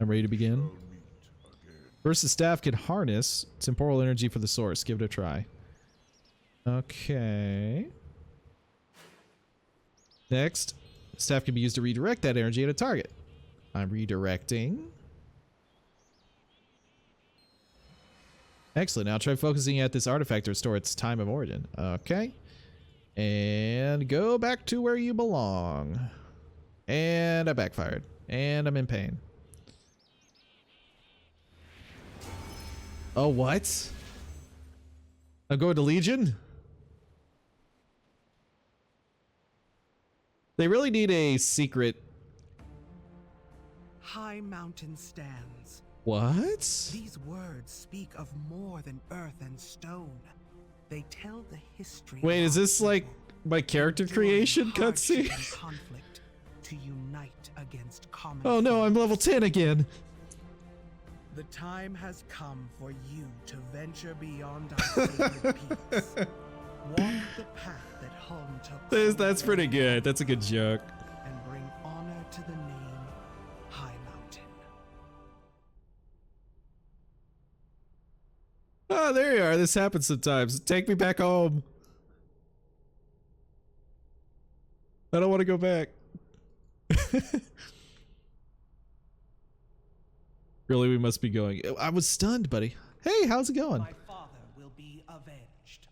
I'm ready to begin. First, the staff can harness temporal energy for the source. Give it a try. Okay. Next, staff can be used to redirect that energy at a target. I'm redirecting. Excellent. Now try focusing at this artifact to restore its time of origin. Okay. And go back to where you belong. And I backfired. And I'm in pain. Oh, what? I'm going to Legion? They really need a secret. High mountain stands, What? These words speak of more than earth and stone. They tell the history. Wait, is this like my character creation hardship cutscene? and conflict to unite against common. Oh no, I'm level 10 again. The time has come for you to venture beyond our sacred peaks. Walk the path that home took. That's pretty good. That's a good joke. And bring honor to the name High Mountain. Oh, there you are. This happens sometimes. Take me back home. I don't want to go back. Really, we must be going. I was stunned, buddy. Hey, how's it going? My father will be avenged.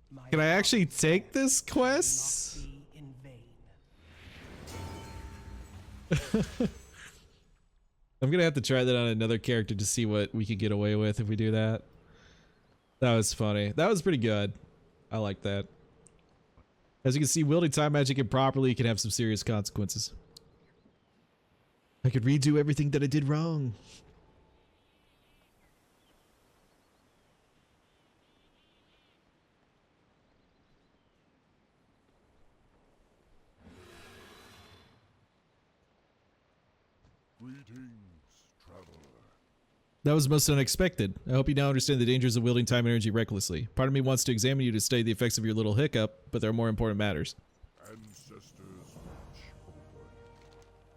My Can I actually father's take death this will quest? not be in vain. I'm gonna have to try that on another character to see what we could get away with if we do that. That was funny. That was pretty good. I like that. As you can see, wielding time magic improperly can have some serious consequences. I could redo everything that I did wrong. Greetings, traveler. That was most unexpected. I hope you now understand the dangers of wielding time energy recklessly. Part of me wants to examine you to study the effects of your little hiccup, but there are more important matters. Ancestors watch over.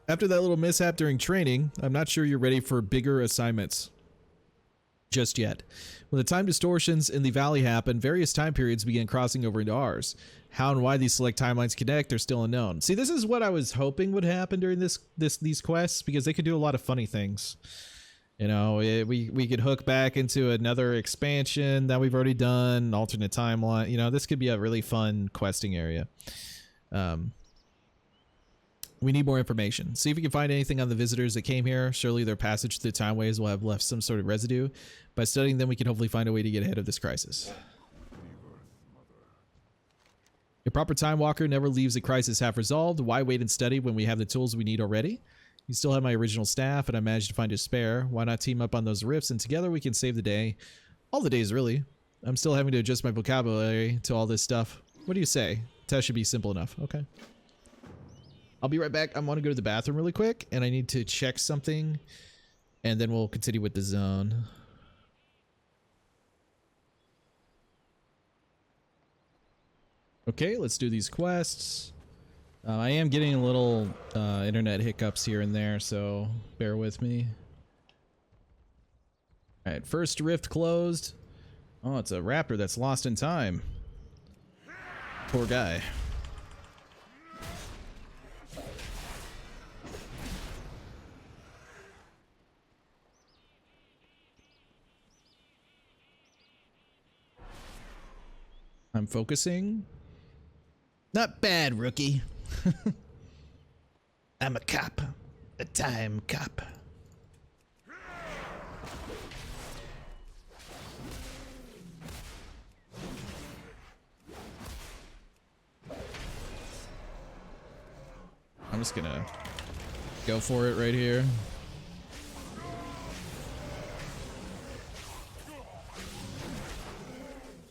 After that little mishap during training, I'm not sure you're ready for bigger assignments just yet. When the time distortions in the valley happen, various time periods begin crossing over into ours. How and why these select timelines connect are still unknown. See, this is what I was hoping would happen during these quests, because they could do a lot of funny things. You know, we could hook back into another expansion that we've already done, alternate timeline. You know, this could be a really fun questing area. We need more information. See if we can find anything on the visitors that came here. Surely their passage through the timeways will have left some sort of residue. By studying them, we can hopefully find a way to get ahead of this crisis. A proper time walker never leaves a crisis half resolved. Why wait and study when we have the tools we need already? You still have my original staff, and I managed to find a spare. Why not team up on those rifts, and together we can save the day. All the days, really. I'm still having to adjust my vocabulary to all this stuff. What do you say? Test should be simple enough. Okay. I'll be right back. I want to go to the bathroom really quick, and I need to check something, and then we'll continue with the zone. Okay, let's do these quests. I am getting a little internet hiccups here and there, so bear with me. Alright, first rift closed. Oh, it's a raptor that's lost in time. Poor guy. I'm focusing. Not bad, rookie. I'm a cop. A time cop. I'm just gonna go for it right here.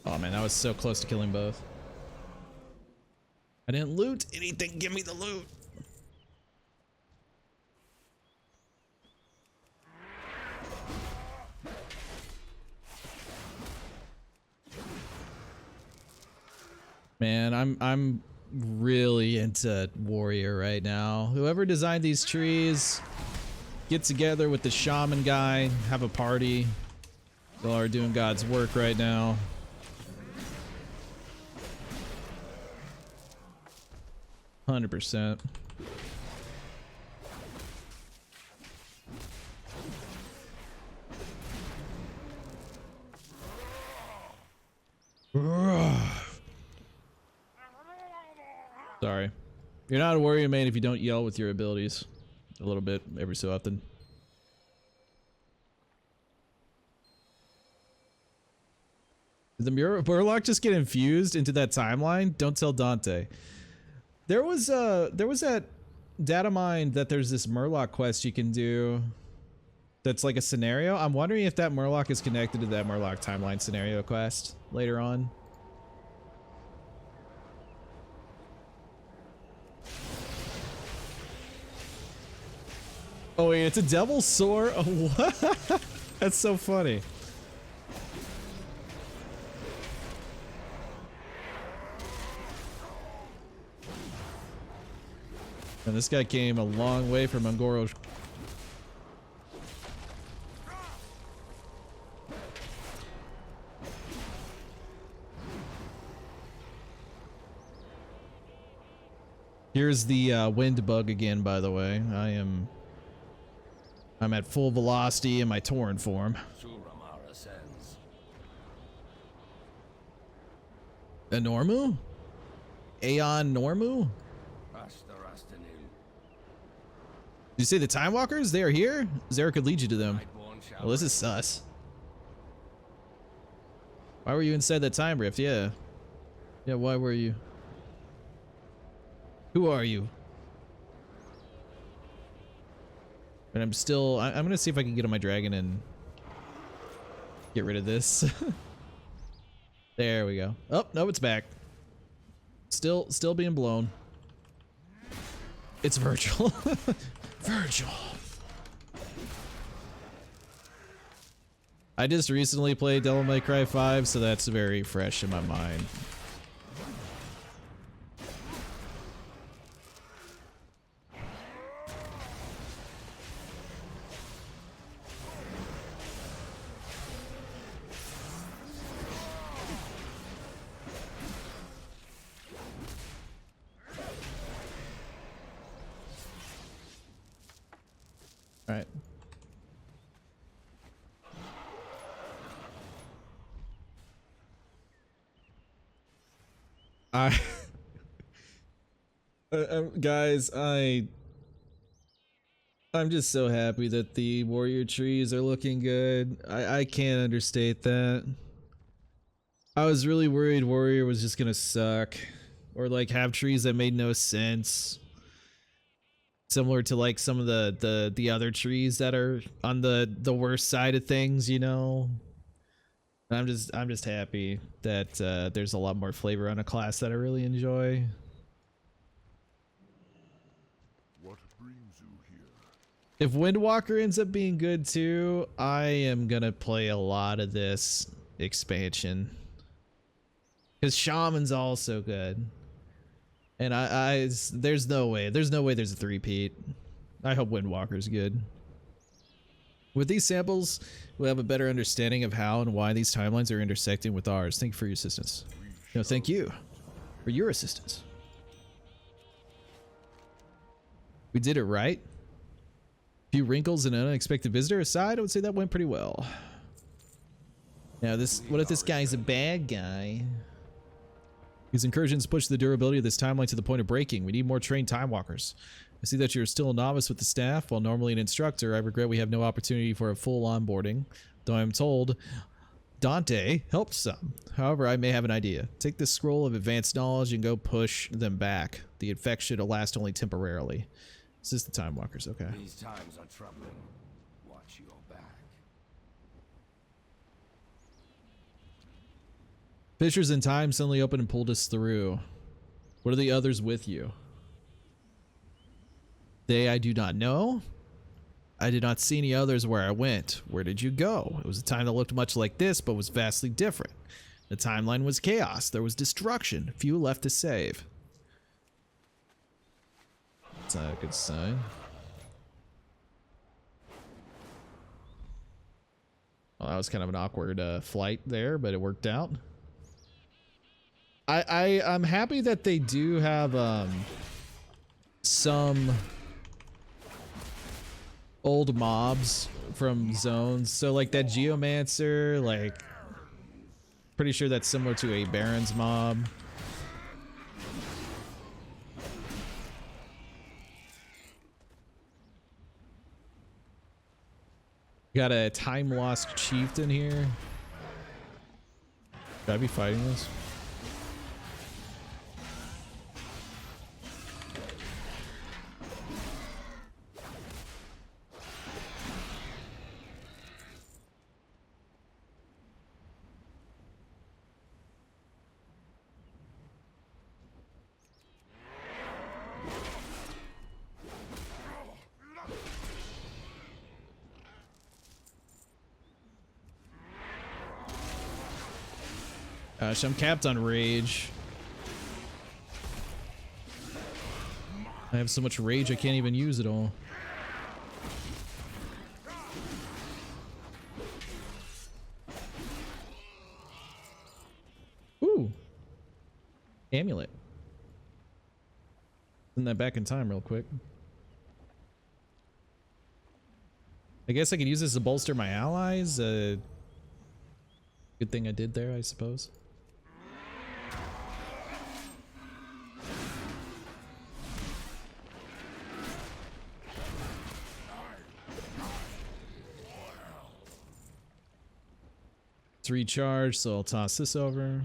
Oh man, I was so close to killing both. I didn't loot anything. Give me the loot. Man, I'm really into warrior right now. Whoever designed these trees, get together with the shaman guy, have a party. Y'all are doing God's work right now. 100%. Sorry. You're not a warrior man if you don't yell with your abilities a little bit every so often. Did the Murloc just get infused into that timeline? Don't tell Dante. There was that data mine that there's this Murloc quest you can do. that's like a scenario. I'm wondering if that Murloc is connected to that Murloc timeline scenario quest later on. Oh wait, it's a devil's sword? Oh, what? That's so funny. And this guy came a long way from Ungoro. Here's the wind bug again, by the way. I'm at full velocity in my Tauren form. A Normu? Aeon Normu? Did you say the Time Walkers? They are here? Zera could lead you to them. Well, this is sus. Why were you inside that time rift? Yeah. Yeah, why were you? Who are you? But I'm still... I'm gonna see if I can get on my dragon and get rid of this. There we go. Oh, no, it's back. Still being blown. It's Virgil. Virgil. I just recently played Devil May Cry 5, so that's very fresh in my mind. All right. Guys, I'm just so happy that the warrior trees are looking good. I can't understate that. I was really worried warrior was just gonna suck, or like have trees that made no sense. Similar to like some of the other trees that are on the worst side of things, you know. I'm just happy that there's a lot more flavor on a class that I really enjoy. What brings you here? If Windwalker ends up being good too, I am gonna play a lot of this expansion. Because Shaman's also good. And there's no way there's a 3-peat. I hope Windwalker's good. With these samples, we'll have a better understanding of how and why these timelines are intersecting with ours. Thank you for your assistance. No, thank you for your assistance. We did it right. A few wrinkles and an unexpected visitor aside, I would say that went pretty well. Now what if this guy's a bad guy? These incursions push the durability of this timeline to the point of breaking. We need more trained time walkers. I see that you're still a novice with the staff, while normally an instructor. I regret we have no opportunity for a full onboarding, though I'm told Dante helped some. However, I may have an idea. Take this scroll of advanced knowledge and go push them back. The effect should last only temporarily. Is this the time walkers? Okay. These times are troubling. Watch your back. Fissures in time suddenly opened and pulled us through. What are the others with you? I do not know. I did not see any others where I went. Where did you go? It was a time that looked much like this, but was vastly different. The timeline was chaos. There was destruction. Few left to save. That's not a good sign. Well, that was kind of an awkward flight there, but it worked out. I'm happy that they do have some old mobs from zones. So like that Geomancer, like pretty sure that's similar to a Baron's mob. Got a time lost chieftain here. Should I be fighting this? Gosh, I'm capped on rage. I have so much rage I can't even use it all. Ooh. Amulet. Send that back in time real quick. I guess I could use this to bolster my allies. Good thing I did there, I suppose. It's recharged, so I'll toss this over.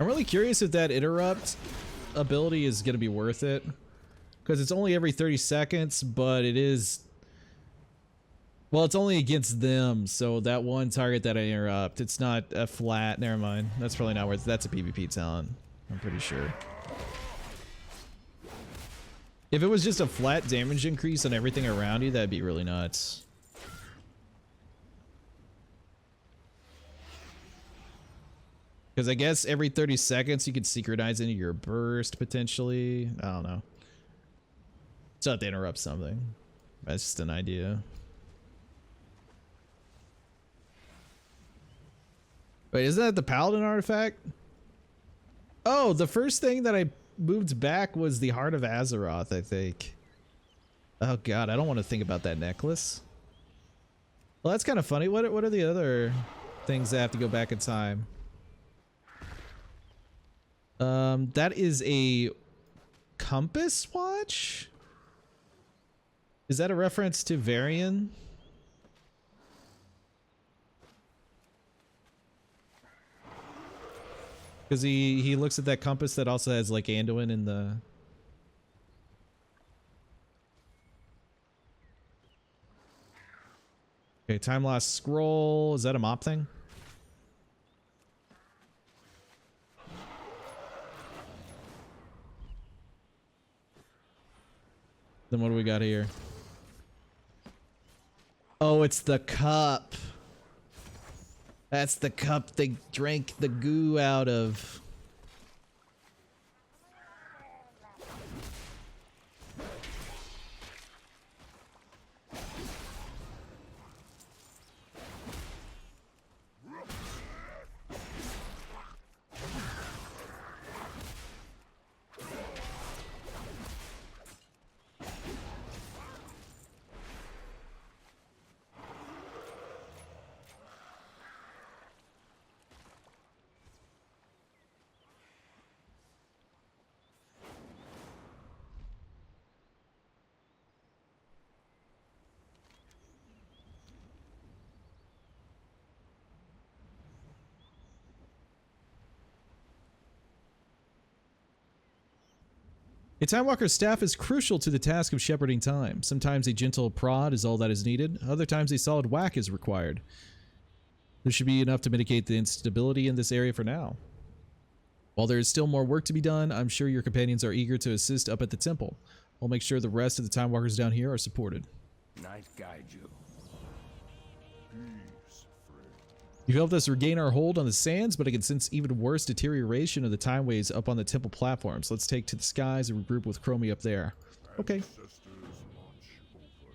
I'm really curious if that interrupt ability is going to be worth it, because it's only every 30 seconds, but it is, well, it's only against them, so that one target that I interrupt, it's not a flat, never mind, that's probably not worth it. That's a PvP talent, I'm pretty sure. If it was just a flat damage increase on everything around you, that'd be really nuts. Because I guess every 30 seconds you could synchronize into your burst, potentially. I don't know. Just have to interrupt something. That's just an idea. Wait, isn't that the Paladin artifact? Oh, the first thing that I moved back was the Heart of Azeroth, I think. Oh god, I don't want to think about that necklace. Well, that's kind of funny. What are the other things that have to go back in time? That is a compass watch? Is that a reference to Varian? Because he looks at that compass that also has like Anduin in the... Okay, time lost scroll. Is that a mop thing? Then what do we got here? Oh, it's the cup. That's the cup they drank the goo out of. A Time Walker's staff is crucial to the task of shepherding time. Sometimes a gentle prod is all that is needed. Other times a solid whack is required. This should be enough to mitigate the instability in this area for now. While there is still more work to be done, I'm sure your companions are eager to assist up at the temple. I'll make sure the rest of the Time Walkers down here are supported. Night guide you. Peace, friend. You've helped us regain our hold on the sands, but I can sense even worse deterioration of the time waves up on the temple platforms. Let's take to the skies and regroup with Chromie up there. Okay. Ancestors watch over you.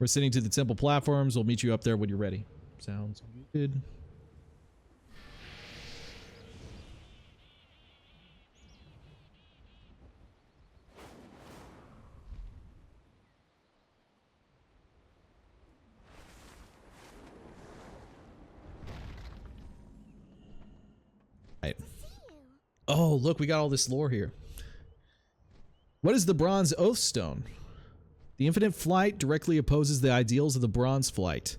We're sitting to the temple platforms. We'll meet you up there when you're ready. Sounds good. Right. Oh, look, we got all this lore here. What is the Bronze Oath Stone? The infinite flight directly opposes the ideals of the Bronze Flight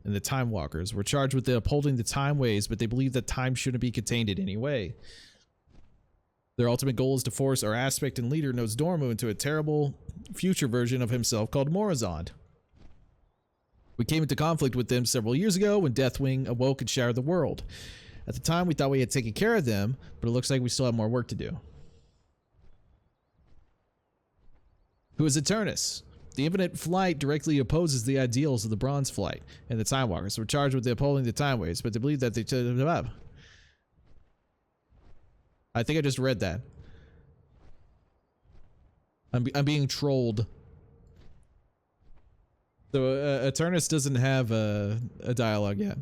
and the Time Walkers. We're charged with upholding the time ways, but they believe that time shouldn't be contained in any way. Their ultimate goal is to force our aspect and leader, Nosdormu, into a terrible future version of himself called Morazad. We came into conflict with them several years ago when Deathwing awoke and shattered the world. At the time, we thought we had taken care of them, but it looks like we still have more work to do. Who is Eternus? The infinite flight directly opposes the ideals of the bronze flight, and the Time Walkers were charged with upholding the time waves, but they believe that they took them up. I think I just read that. I'm being trolled. So Eternus doesn't have a dialogue yet.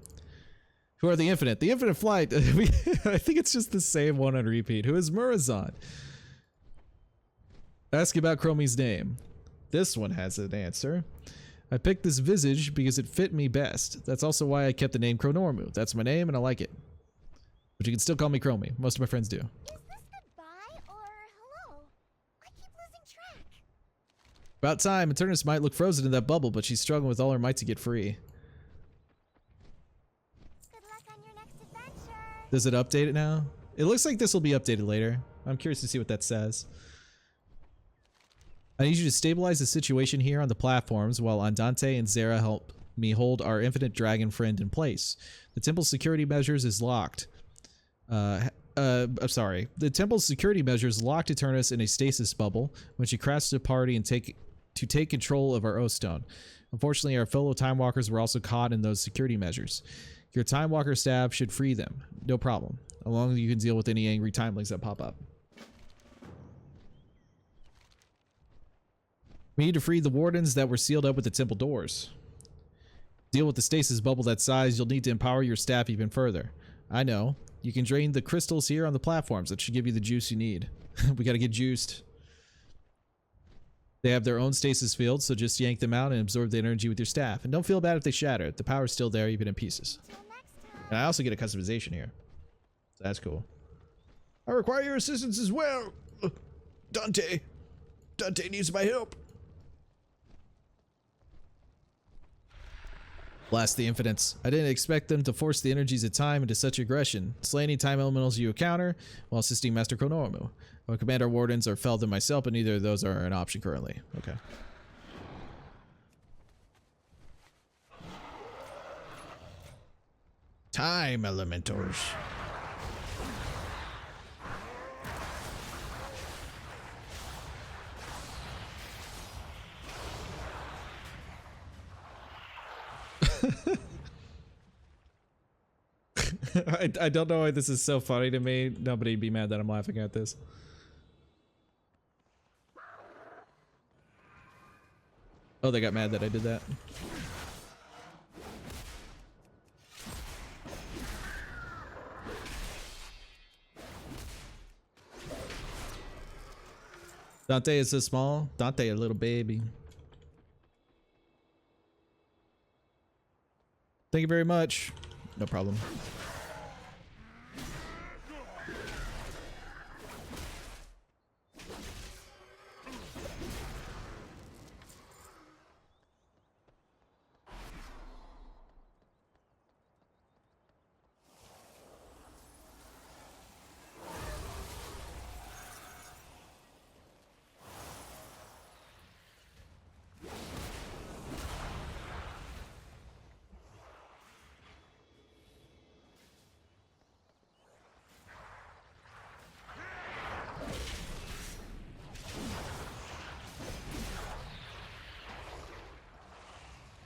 Who are the Infinite? The Infinite Flight. I think it's just the same one on repeat. Who is Murazan? Ask about Chromie's name. This one has an answer. I picked this visage because it fit me best. That's also why I kept the name Chronormu. That's my name and I like it. But you can still call me Chromie. Most of my friends do. Is this goodbye or hello? I keep losing track. About time. Eternus might look frozen in that bubble, but she's struggling with all her might to get free. Good luck on your next adventure. Does it update it now? It looks like this will be updated later. I'm curious to see what that says. I need you to stabilize the situation here on the platforms while Andante and Zera help me hold our infinite dragon friend in place. The temple's security measures is locked. I'm sorry. The temple's security measures locked Eternus in a stasis bubble when she crashed the party and take control of our O Stone. Unfortunately, our fellow Time Walkers were also caught in those security measures. Your Time Walker staff should free them. No problem. As long as you can deal with any angry timelings that pop up. We need to free the wardens that were sealed up with the temple doors. Deal with the stasis bubble that size, you'll need to empower your staff even further. I know. You can drain the crystals here on the platforms. That should give you the juice you need. We gotta get juiced. They have their own stasis fields, so just yank them out and absorb the energy with your staff. And don't feel bad if they shatter. The power's still there, even in pieces. Till next time. And I also get a customization here. So that's cool. I require your assistance as well. Dante. Dante needs my help. Blast the Infinites. I didn't expect them to force the energies of time into such aggression. Slay any time elementals you encounter while assisting Master Chronormu. I'll command our wardens or Feld and myself, but neither of those are an option currently. Okay. Time elementals. I don't know why this is so funny to me. Nobody be mad that I'm laughing at this. Oh, they got mad that I did that. Dante is so small. Dante a little baby. Thank you very much. No problem.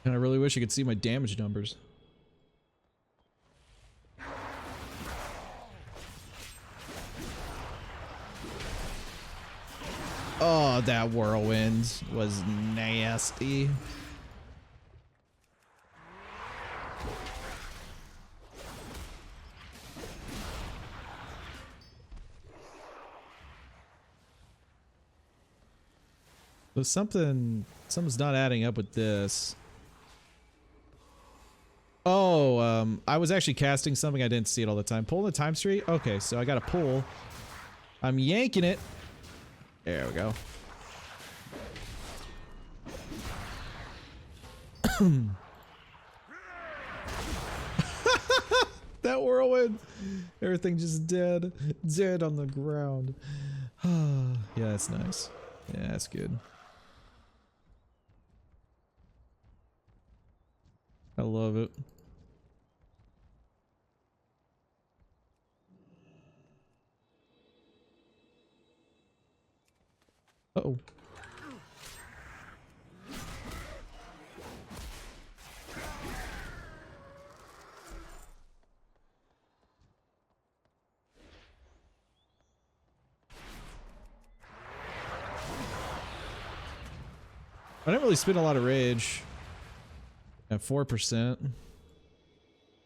And I really wish I could see my damage numbers. Oh, that whirlwind was nasty. So something's not adding up with this. Oh, I was actually casting something. I didn't see it all the time. Pulling the time street? Okay, so I gotta pull. I'm yanking it. There we go. That whirlwind. Everything just dead. Dead on the ground. Yeah, that's nice. Yeah, that's good. I love it. Uh-oh. I didn't really spend a lot of rage. At 4%.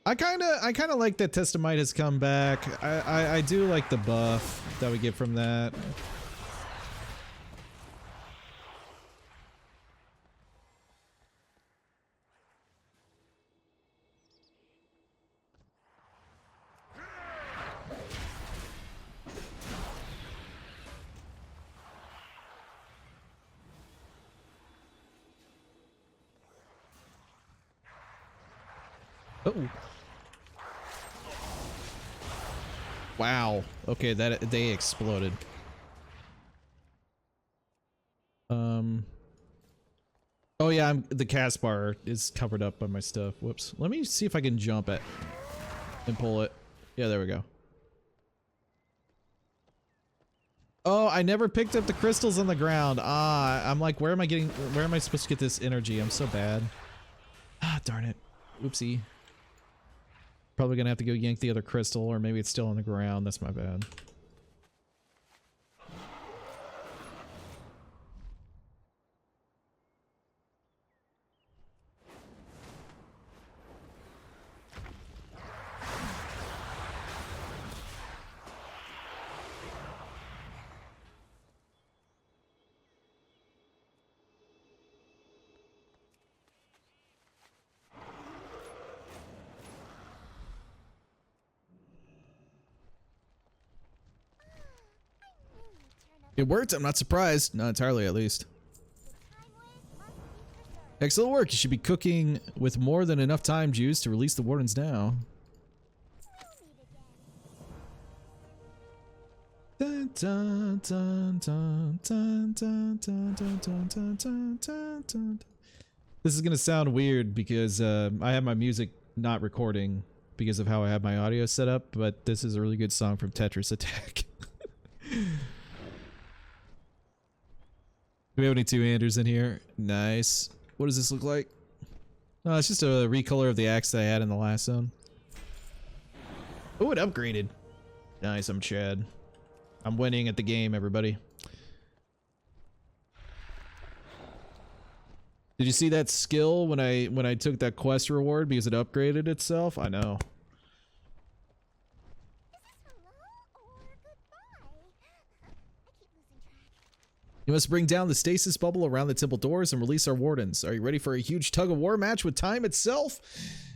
I kinda like that Testamite has come back. I do like the buff that we get from that. Uh-oh. Wow. Okay, that they exploded. Oh yeah, the cast bar is covered up by my stuff. Whoops. Let me see if I can jump it and pull it. Yeah, there we go. Oh, I never picked up the crystals on the ground. Ah, I'm like, where am I supposed to get this energy? I'm so bad. Ah, darn it. Oopsie. Probably gonna have to go yank the other crystal, or maybe it's still on the ground. That's my bad. It worked, I'm not surprised. Not entirely, at least. Excellent work. You should be cooking with more than enough time juice to release the wardens now. Dun, dun, dun, dun, dun, dun, dun, dun, dun, dun, dun, dun, dun. This is gonna sound weird because I have my music not recording because of how I have my audio set up, but this is a really good song from Tetris Attack. Do we have any two-handers in here? Nice. What does this look like? Oh, it's just a recolor of the axe that I had in the last zone. Oh, it upgraded. Nice, I'm Chad. I'm winning at the game, everybody. Did you see that skill when I took that quest reward because it upgraded itself? I know. You must bring down the stasis bubble around the temple doors and release our wardens. Are you ready for a huge tug-of-war match with time itself?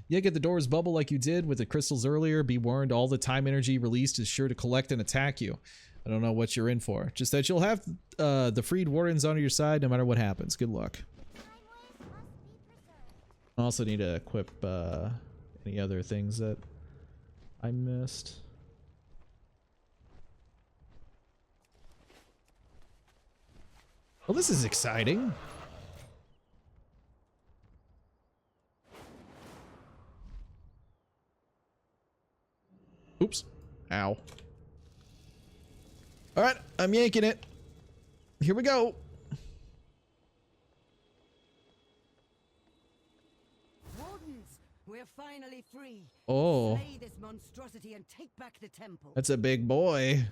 Yeah, get the doors bubble like you did with the crystals earlier. Be warned, all the time energy released is sure to collect and attack you. I don't know what you're in for. Just that you'll have the freed wardens on your side no matter what happens. Good luck. I also need to equip any other things that I missed. Well, this is exciting. Oops. Ow. All right, I'm yanking it. Here we go. Wardens, we're finally free. Oh. Slay this monstrosity and take back the temple. That's a big boy.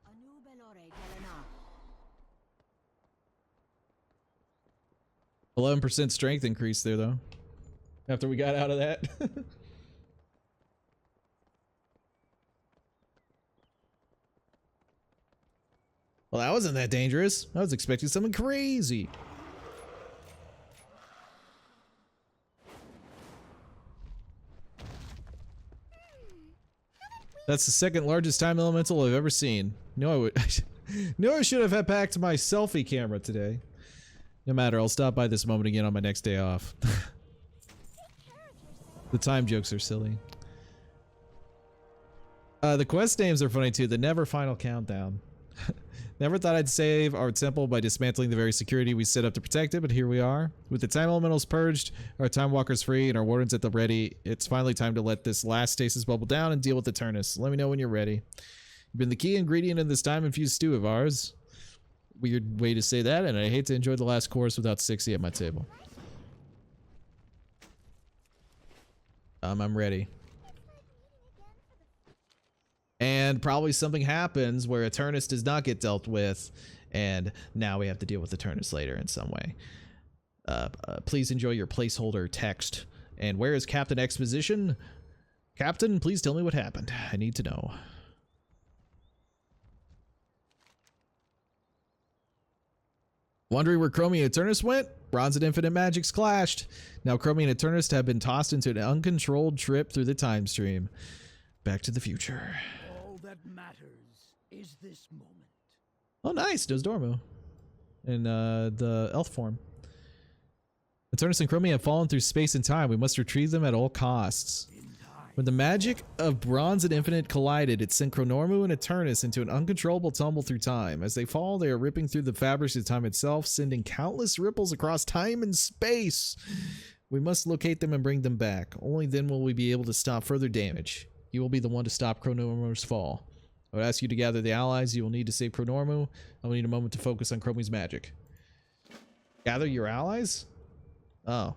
Anu 11% strength increase there, though. After we got out of that. Well, that wasn't that dangerous. I was expecting something crazy. That's the second largest time elemental I've ever seen. No, I should have had packed my selfie camera today. No matter, I'll stop by this moment again on my next day off. The time jokes are silly. The quest names are funny too. The Never Final Countdown. Never thought I'd save our temple by dismantling the very security we set up to protect it, but here we are. With the time elementals purged, our time walkers free, and our wardens at the ready, it's finally time to let this last stasis bubble down and deal with the Turnus. Let me know when you're ready. You've been the key ingredient in this time-infused stew of ours. Weird way to say that, and I hate to enjoy the last course without Sixy at my table. I'm ready. And probably something happens where a Turnus does not get dealt with, and now we have to deal with the Turnus later in some way. Please enjoy your placeholder text. And where is Captain Exposition? Captain, please tell me what happened. I need to know. Wondering where Chromie and Turnus went? Bronze and Infinite Magics clashed. Now Chromie and Turnus have been tossed into an uncontrolled trip through the time stream. Back to the future. All that matters is this moment. Oh, nice. Does Dormu. In the elf form. Turnus and Chromie have fallen through space and time. We must retrieve them at all costs. When the magic of Bronze and Infinite collided, it sent Chronormu and Eternus into an uncontrollable tumble through time. As they fall, they are ripping through the fabrics of time itself, sending countless ripples across time and space. We must locate them and bring them back. Only then will we be able to stop further damage. You will be the one to stop Chronormu's fall. I would ask you to gather the allies you will need to save Chronormu. I will need a moment to focus on Chromie's magic. Gather your allies? Oh.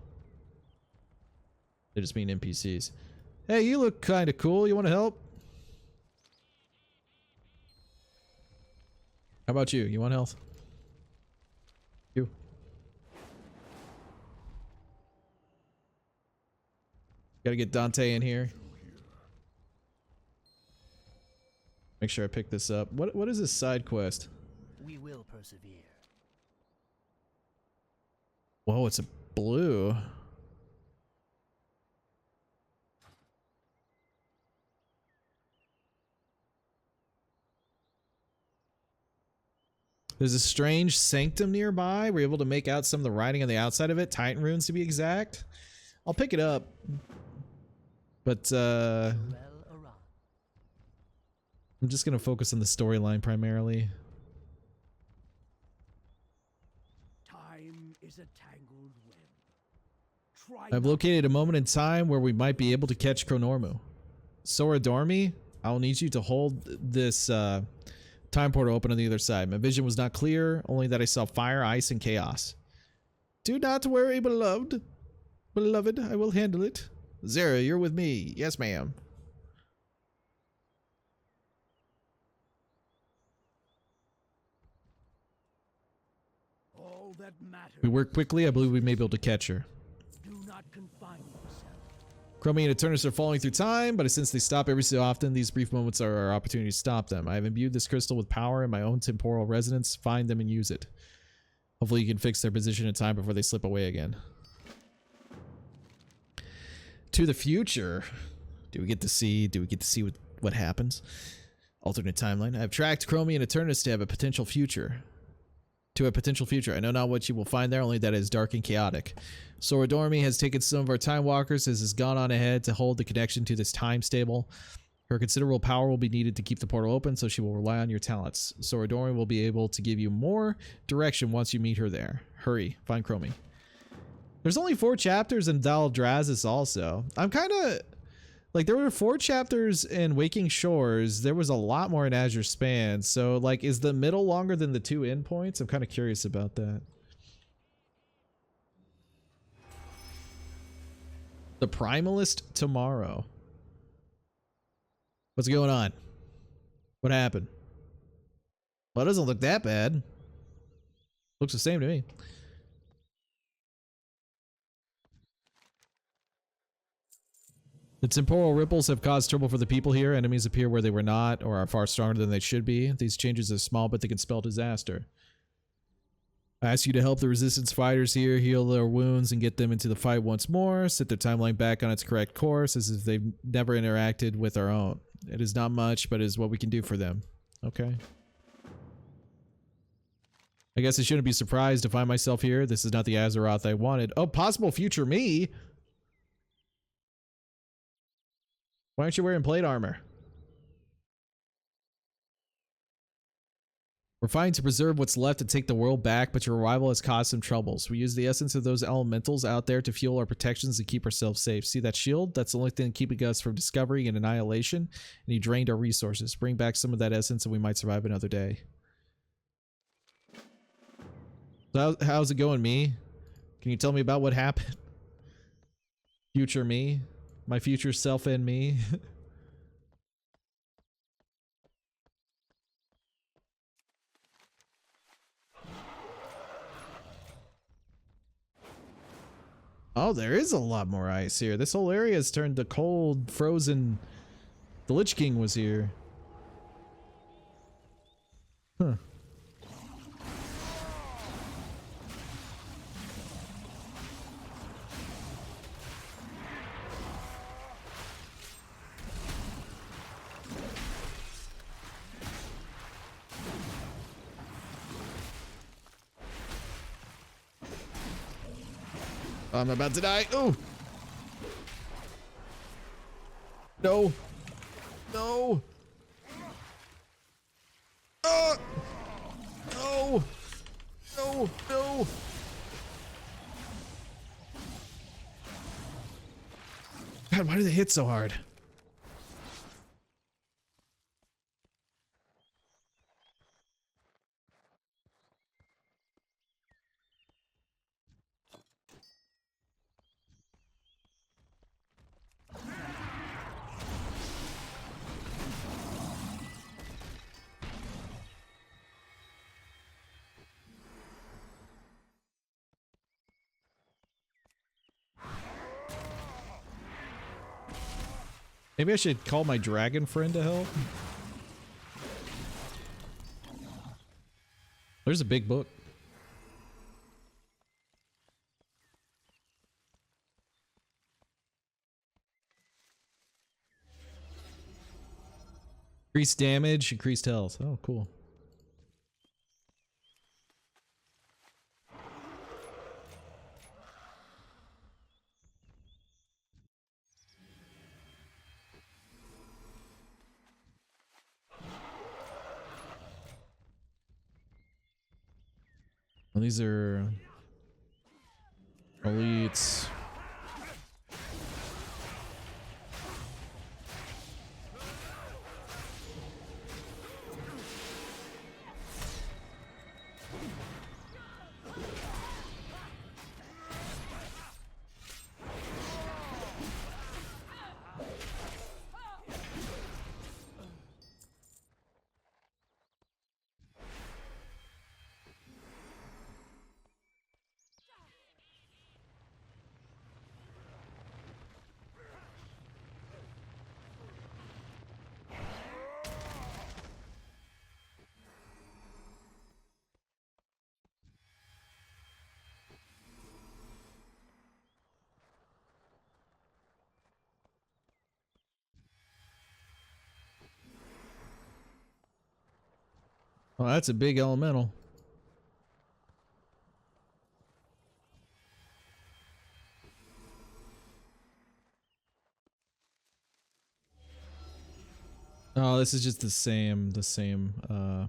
They just mean NPCs. Hey, you look kind of cool. You want to help? How about you? You want health? You. Gotta get Dante in here. Make sure I pick this up. What is this side quest? We will persevere. Whoa, it's a blue. There's a strange sanctum nearby. We're able to make out some of the writing on the outside of it. Titan runes to be exact. I'll pick it up. But I'm just going to focus on the storyline primarily. Time is a tangled web. I've located a moment in time where we might be able to catch Chronormu. Sora Dormi, I'll need you to hold this time portal open on the other side. My vision was not clear, only that I saw fire, ice, and chaos. Do not worry, beloved. Beloved, I will handle it. Zara, you're with me. Yes, ma'am. All that matters. We work quickly. I believe we may be able to catch her. Do not confine yourself. Chromie and Eternus are falling through time, but since they stop every so often, these brief moments are our opportunity to stop them. I have imbued this crystal with power in my own temporal resonance. Find them and use it. Hopefully you can fix their position in time before they slip away again. To the future. Do we get to see what happens? Alternate timeline. I've tracked Chromie and Eternus to a potential future. I know not what you will find there, only that it is dark and chaotic. Sora Dormi has taken some of our time walkers as has gone on ahead to hold the connection to this time stable. Her considerable power will be needed to keep the portal open, so she will rely on your talents. Sora Dormi will be able to give you more direction once you meet her there. Hurry, find Chromie. There's only 4 chapters in Thaldraszus also. I'm kind of... Like, there were 4 chapters in Waking Shores. There was a lot more in Azure Span. So, like, is the middle longer than the 2 endpoints? I'm kind of curious about that. The Primalist tomorrow. What's going on? What happened? Well, it doesn't look that bad. Looks the same to me. The temporal ripples have caused trouble for the people here. Enemies appear where they were not or are far stronger than they should be. These changes are small, but they can spell disaster. I ask you to help the resistance fighters here heal their wounds and get them into the fight once more. Set their timeline back on its correct course as if they've never interacted with our own. It is not much, but it is what we can do for them. Okay. I guess I shouldn't be surprised to find myself here. This is not the Azeroth I wanted. Oh, possible future me! Why aren't you wearing plate armor? We're fighting to preserve what's left and take the world back, but your arrival has caused some troubles. We use the essence of those elementals out there to fuel our protections and keep ourselves safe. See that shield? That's the only thing keeping us from discovery and annihilation, and you drained our resources. Bring back some of that essence and we might survive another day. So how's it going, me? Can you tell me about what happened? Future me? My future self and me? Oh, there is a lot more ice here. This whole area has turned to cold, frozen. The Lich King was here. Huh. I'm about to die. Oh! No! No! No! No! No! God, why do they hit so hard? Maybe I should call my dragon friend to help. There's a big book. Increased damage, increased health. Oh, cool. Well, these are elites. Oh, that's a big elemental. Oh, this is just the same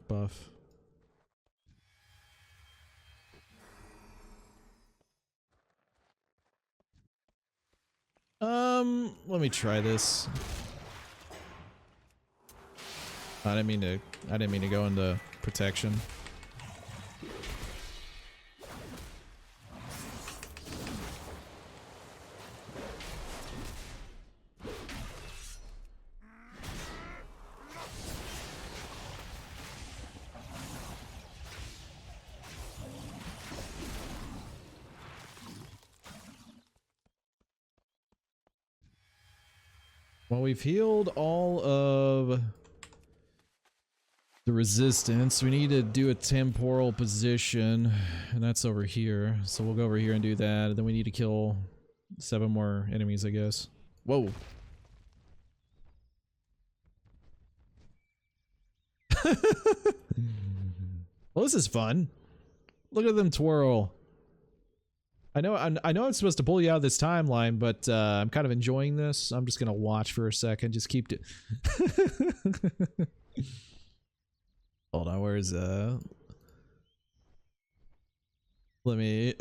buff. Let me try this. I didn't mean to go into protection. Well, we've healed all of the resistance. We need to do a temporal position, and that's over here. So we'll go over here and do that. And then we need to kill 7 more enemies, I guess. Whoa. Well, this is fun. Look at them twirl. I know I'm supposed to pull you out of this timeline, but I'm kind of enjoying this. I'm just gonna watch for a second. Just keep it. Hold on, where's let me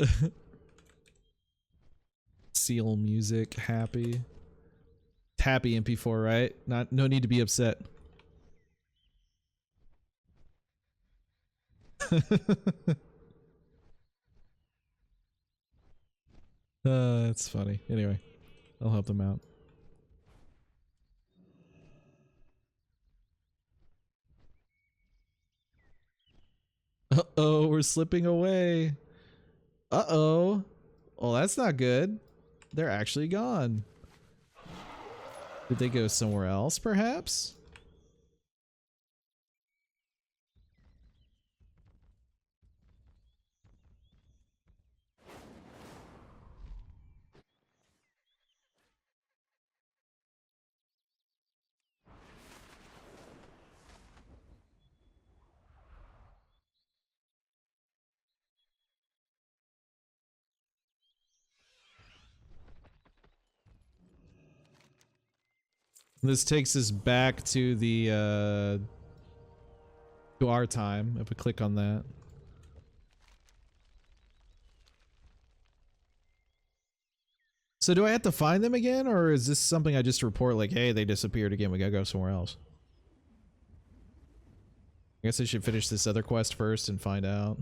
seal music happy. Happy MP4, right? No need to be upset. That's funny. Anyway, I'll help them out. Uh-oh, we're slipping away. Uh-oh. Well, that's not good. They're actually gone. Did they go somewhere else, perhaps? This takes us back to the to our time if we click on that. So do I have to find them again, or is this something I just report like, hey, they disappeared again, we gotta go somewhere else? I guess I should finish this other quest first and find out.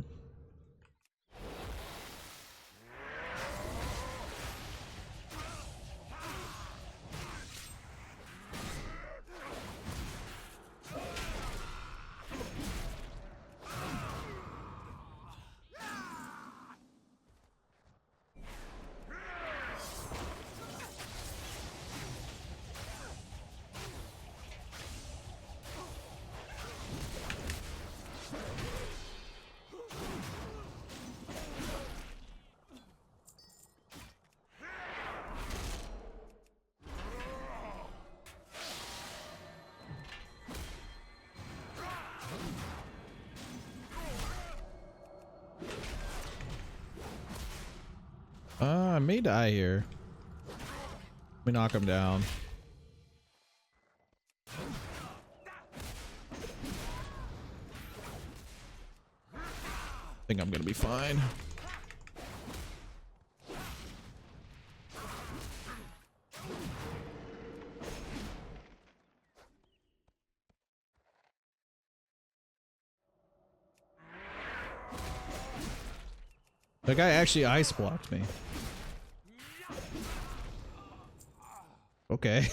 I may die here. Let me knock him down. I think I'm gonna be fine. That guy actually ice blocked me. Okay.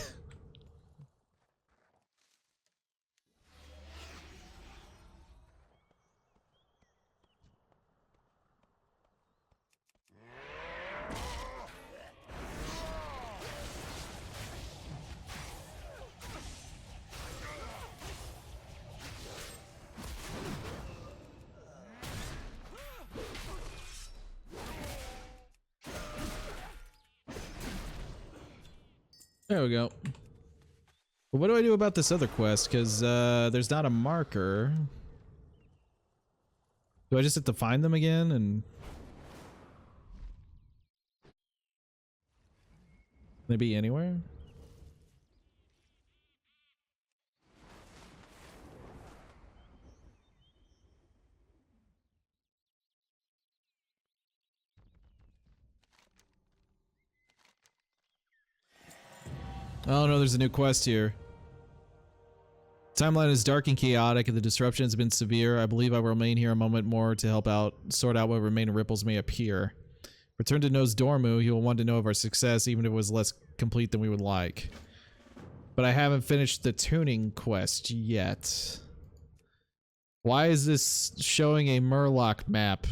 There we go. But what do I do about this other quest? Because there's not a marker. Do I just have to find them again and can they be anywhere? Oh no, there's a new quest here. Timeline is dark and chaotic, and the disruption has been severe. I believe I will remain here a moment more to help out, sort out what remaining ripples may appear. Return to Nose Dormu. He will want to know of our success, even if it was less complete than we would like. But I haven't finished the tuning quest yet. Why is this showing a Murloc map?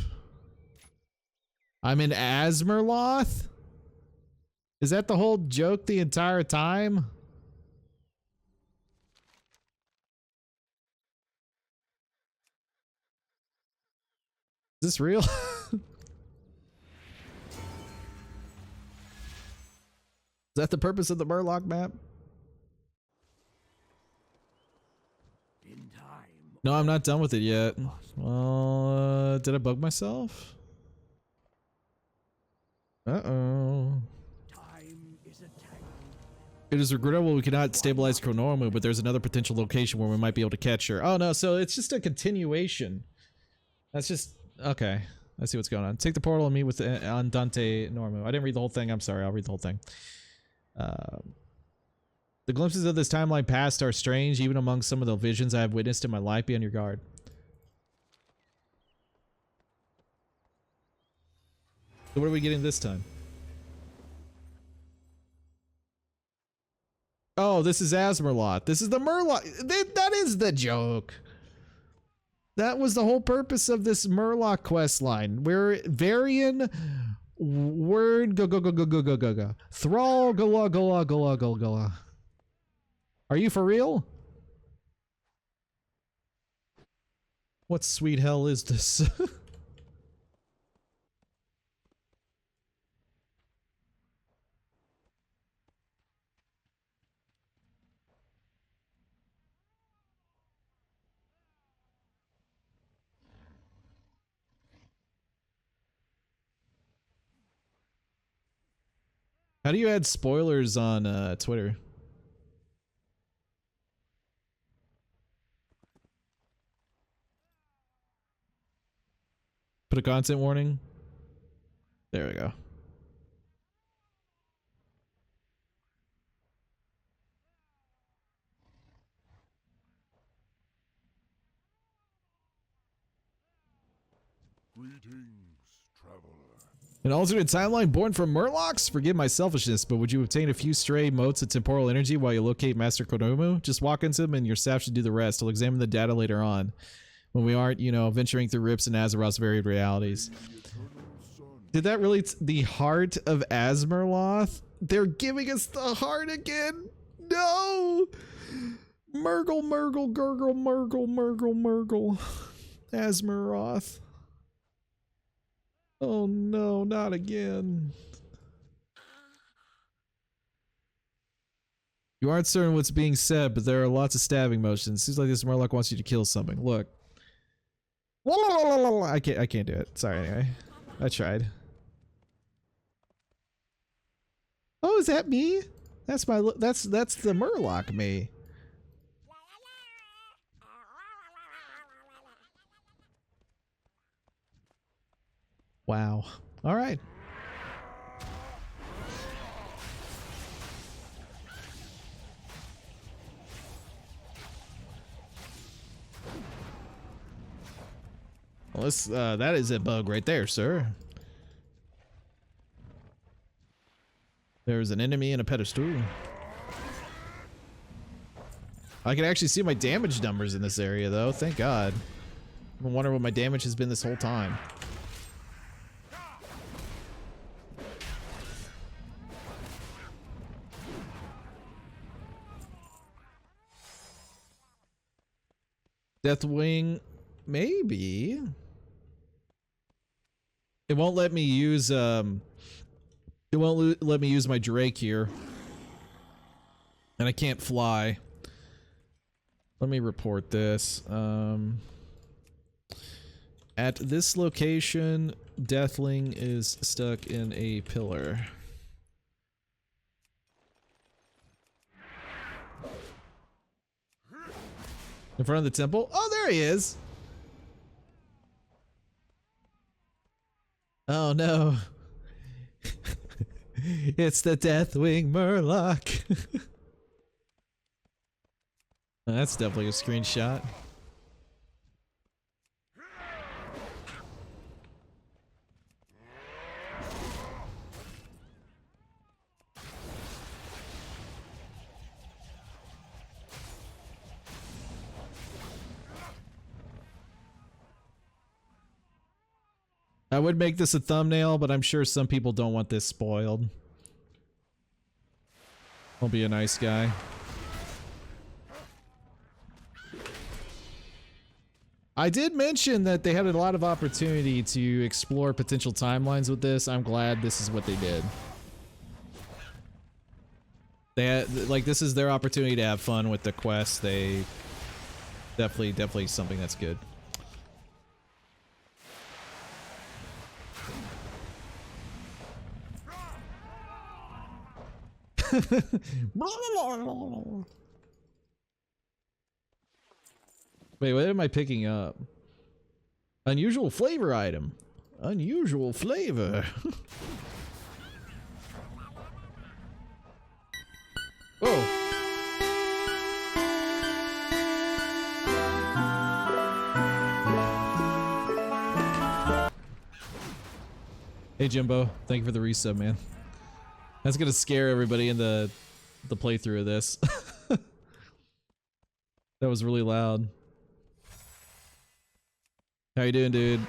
I'm in Asmerloth? Is that the whole joke the entire time? Is this real? Is that the purpose of the Murloc map? In time. No, I'm not done with it yet. Well, did I bug myself? Uh-oh. Time is a tangle. It is regrettable we cannot stabilize Chronomu, but there's another potential location where we might be able to catch her. Oh no, so it's just a continuation. That's just okay. I see what's going on. Take the portal and meet with Andante Normu. I didn't read the whole thing. I'm sorry. I'll read the whole thing. The glimpses of this timeline past are strange, even among some of the visions I have witnessed in my life. Be on your guard. So what are we getting this time? Oh, this is Asmerlot. This is the Murloc. That is the joke. That was the whole purpose of this Murloc quest line. Where Varian word go. Thrall gala. Are you for real? What sweet hell is this? How do you add spoilers on Twitter? Put a content warning. There we go. Greetings, traveler. An alternate timeline born from Murlocs? Forgive my selfishness, but would you obtain a few stray motes of temporal energy while you locate Master Chronomu? Just walk into him and your staff should do the rest. I'll examine the data later on, when we aren't, you know, venturing through rips in Azeroth's varied realities. Did that really the heart of Asmerloth? They're giving us the heart again? No! Murgle, gurgle, Murgle. Asmeroth. Oh no, not again. You aren't certain what's being said, but there are lots of stabbing motions. Seems like this Murloc wants you to kill something. Look. I can't do it. Sorry anyway. I tried. Oh, is that me? That's the Murloc me. Wow. All right. Well, this, that is a bug right there, sir. There's an enemy in a pedestal. I can actually see my damage numbers in this area, though. Thank God. I'm wondering what my damage has been this whole time. Deathwing, maybe. It won't let me use it won't let me use my Drake here. And I can't fly. Let me report this. At this location, Deathling is stuck in a pillar. In front of the temple? Oh, there he is! Oh no. It's the Deathwing Murloc. That's definitely a screenshot. I would make this a thumbnail, but I'm sure some people don't want this spoiled. I'll be a nice guy. I did mention that they had a lot of opportunity to explore potential timelines with this. I'm glad this is what they did. They had, like, this is their opportunity to have fun with the quest. They definitely something that's good. Wait, what am I picking up? Unusual flavor item. Unusual flavor. Whoa. Hey Jimbo, thank you for the resub, man. That's gonna scare everybody in the playthrough of this. That was really loud. How you doing, dude?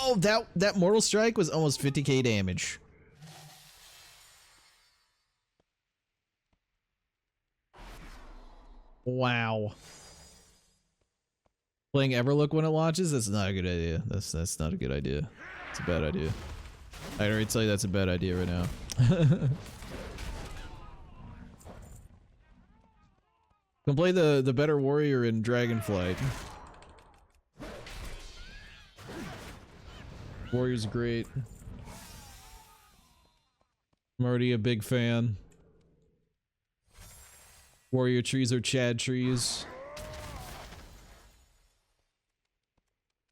Oh, that mortal strike was almost 50k damage. Wow. Playing Everlook when it launches? That's not a good idea. That's not a good idea. It's a bad idea. I already tell you that's a bad idea right now. Can play the better warrior in Dragonflight. Warrior's great. I'm already a big fan. Warrior trees are Chad trees.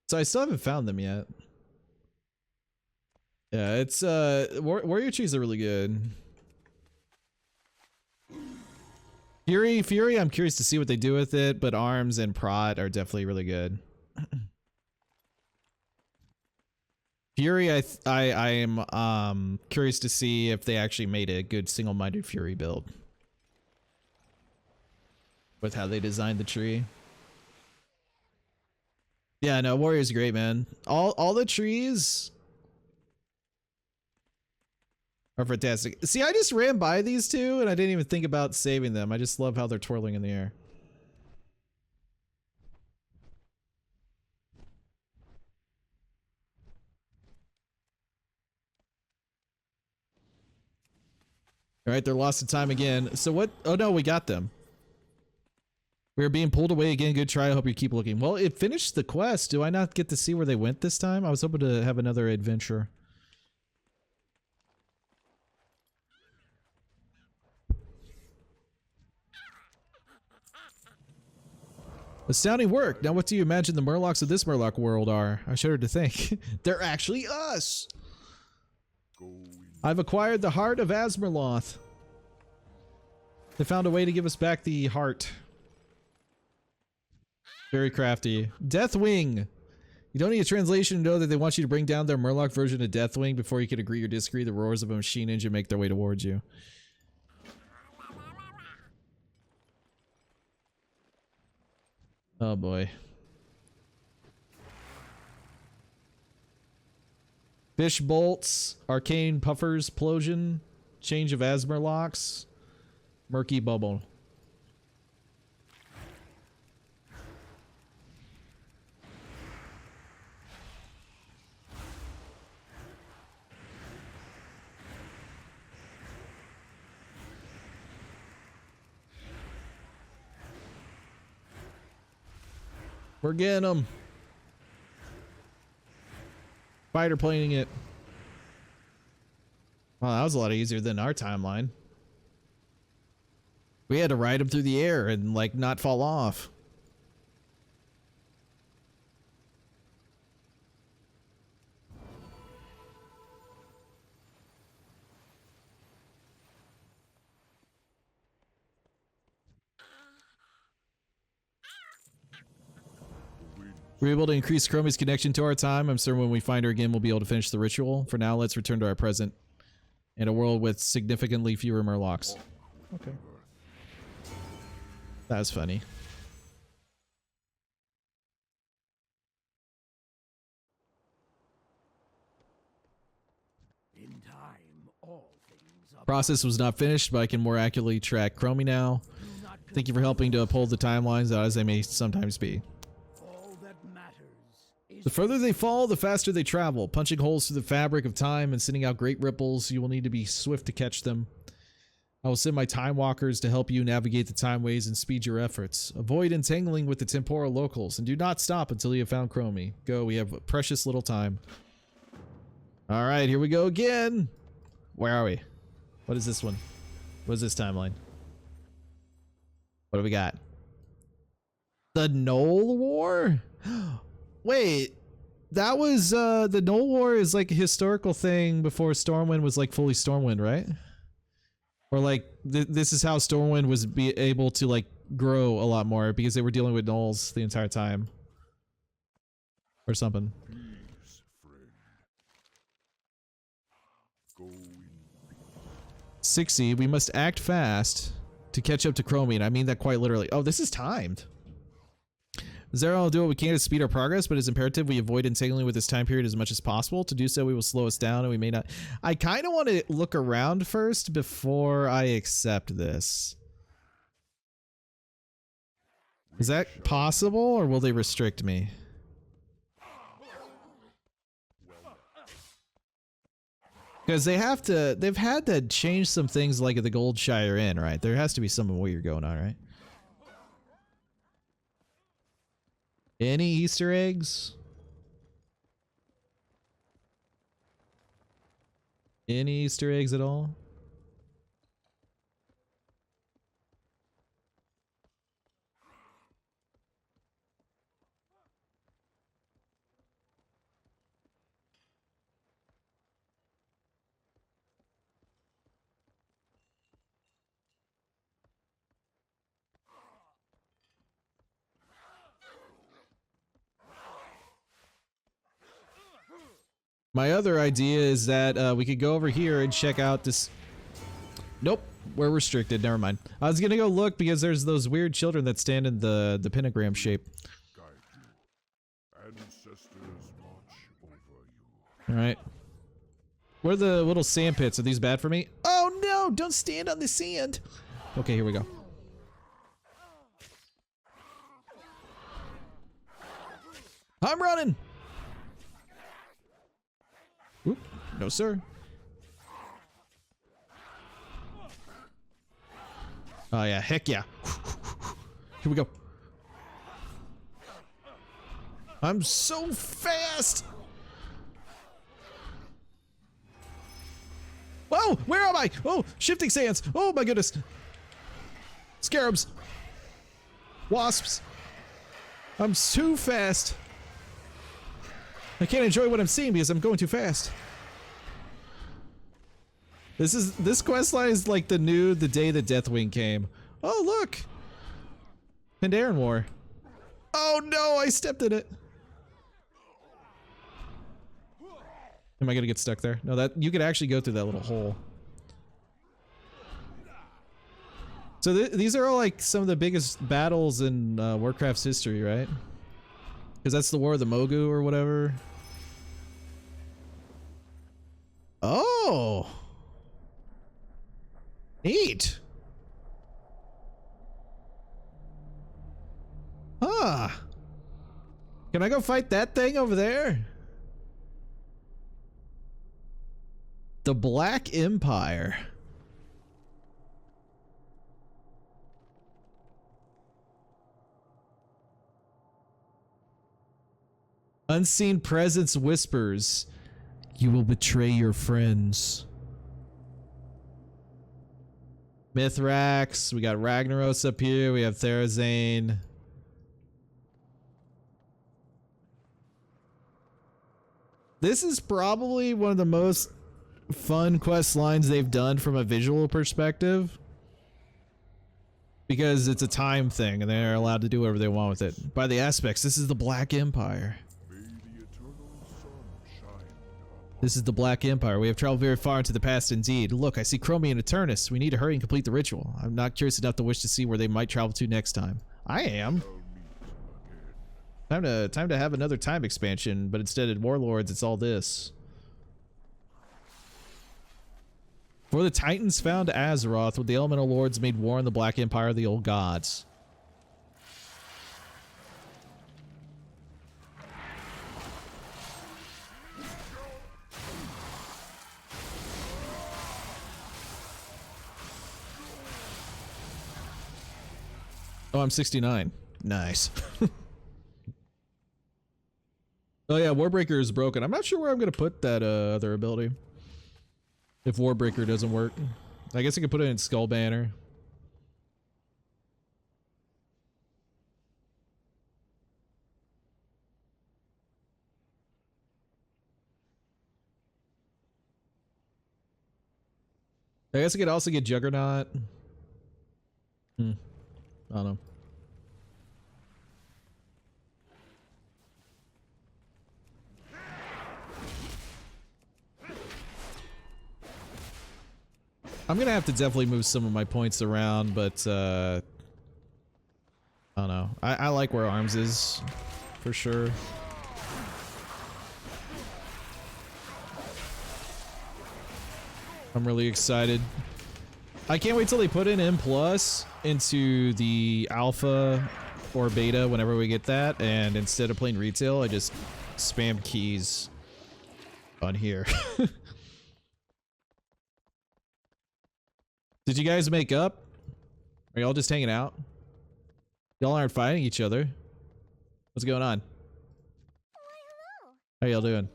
So I still haven't found them yet. Yeah, it's warrior trees are really good. Fury, I'm curious to see what they do with it, but arms and prot are definitely really good. Fury, I am curious to see if they actually made a good single-minded Fury build with how they designed the tree. Yeah, no, Warrior's great, man. All the trees are fantastic. See, I just ran by these two and I didn't even think about saving them. I just love how they're twirling in the air. All right, they're lost to time again. So what? Oh no, we got them. We are being pulled away again. Good try. I hope you keep looking. Well, it finished the quest. Do I not get to see where they went this time? I was hoping to have another adventure. Astounding work. Now what do you imagine the Murlocs of this Murloc world are? I shudder to think. They're actually us! I've acquired the heart of Azmerloth. They found a way to give us back the heart. Very crafty. Deathwing! You don't need a translation to know that they want you to bring down their Murloc version of Deathwing before you can agree or disagree. The roars of a machine engine make their way towards you. Oh boy. Fish bolts, arcane puffers, plosion, change of Azmerlocks, murky bubble. We're getting them. Fighter planing it. Well, that was a lot easier than our timeline. We had to ride them through the air and like not fall off. We're able to increase Chromie's connection to our time. I'm certain when we find her again, we'll be able to finish the ritual. For now, let's return to our present in a world with significantly fewer Murlocs. Okay. That was funny. In time, all things are Process was not finished, but I can more accurately track Chromie now. Thank you for helping to uphold the timelines as they may sometimes be. all that matters is The further they fall, the faster they travel, punching holes through the fabric of time and sending out great ripples. You will need to be swift to catch them. I will send my time walkers to help you navigate the time ways and speed your efforts. Avoid entangling with the temporal locals and do not stop until you have found Chromie. Go, we have precious little time. All right, here we go again. Where are we? What is this one? What is this timeline? What do we got? The Knoll War? Wait, that was the Knoll War is like a historical thing before Stormwind was like fully Stormwind, right? Or like this is how Stormwind was able to like grow a lot more because they were dealing with gnolls the entire time. Or something. Peace, friend. Go in. 60, we must act fast to catch up to Chromie, and I mean that quite literally. Oh, this is timed. Zero will do what we can to speed our progress, but it's imperative we avoid entangling with this time period as much as possible. To do so, we will slow us down, and we may not... I kind of want to look around first before I accept this. Is that possible, or will they restrict me? Because they've had to change some things like at the Goldshire Inn, right? There has to be something weird going on, right? Any Easter eggs? Any Easter eggs at all? My other idea is that we could go over here and check out this... Nope, we're restricted. Never mind. I was gonna go look because there's those weird children that stand in the pentagram shape. Guide you. Ancestors watch over you. All right. Where are the little sand pits? Are these bad for me? Oh no! Don't stand on the sand. Okay, here we go. I'm running. Oop, no sir. Oh yeah, heck yeah. Here we go. I'm so fast. Whoa, where am I? Oh, shifting sands. Oh my goodness. Scarabs. Wasps. I'm too fast. I can't enjoy what I'm seeing because I'm going too fast. This quest line is like the day the Deathwing came. Oh look! Pandaren War. Oh no, I stepped in it. Am I gonna get stuck there? No, that you could actually go through that little hole. So these are all like some of the biggest battles in Warcraft's history, right? Because that's the War of the Mogu or whatever. Oh! Neat! Huh. Can I go fight that thing over there? The Black Empire. Unseen presence whispers, you will betray your friends. Mithrax, we got Ragnaros up here, we have Therazane. This is probably one of the most fun quest lines they've done from a visual perspective. Because it's a time thing and they're allowed to do whatever they want with it. By the aspects, this is the Black Empire. This is the Black Empire. We have traveled very far into the past indeed. Look, I see Chromie and Eternus. We need to hurry and complete the ritual. I'm not curious enough to wish to see where they might travel to next time. I am. Time to have another time expansion, but instead of Warlords, it's all this. For the Titans found Azeroth, with the Elemental Lords made war on the Black Empire of the Old Gods. Oh, I'm 69. Nice. Oh yeah, Warbreaker is broken. I'm not sure where I'm gonna put that other ability. If Warbreaker doesn't work. I guess I could put it in Skull Banner. I guess I could also get Juggernaut. I don't know. I'm gonna have to definitely move some of my points around, but I don't know. I like where Arms is, for sure. I'm really excited. I can't wait till they put in M+ into the alpha or beta whenever we get that, and instead of playing retail, I just spam keys on here. Did you guys make up? Are y'all just hanging out? Y'all aren't fighting each other. What's going on? How y'all doing?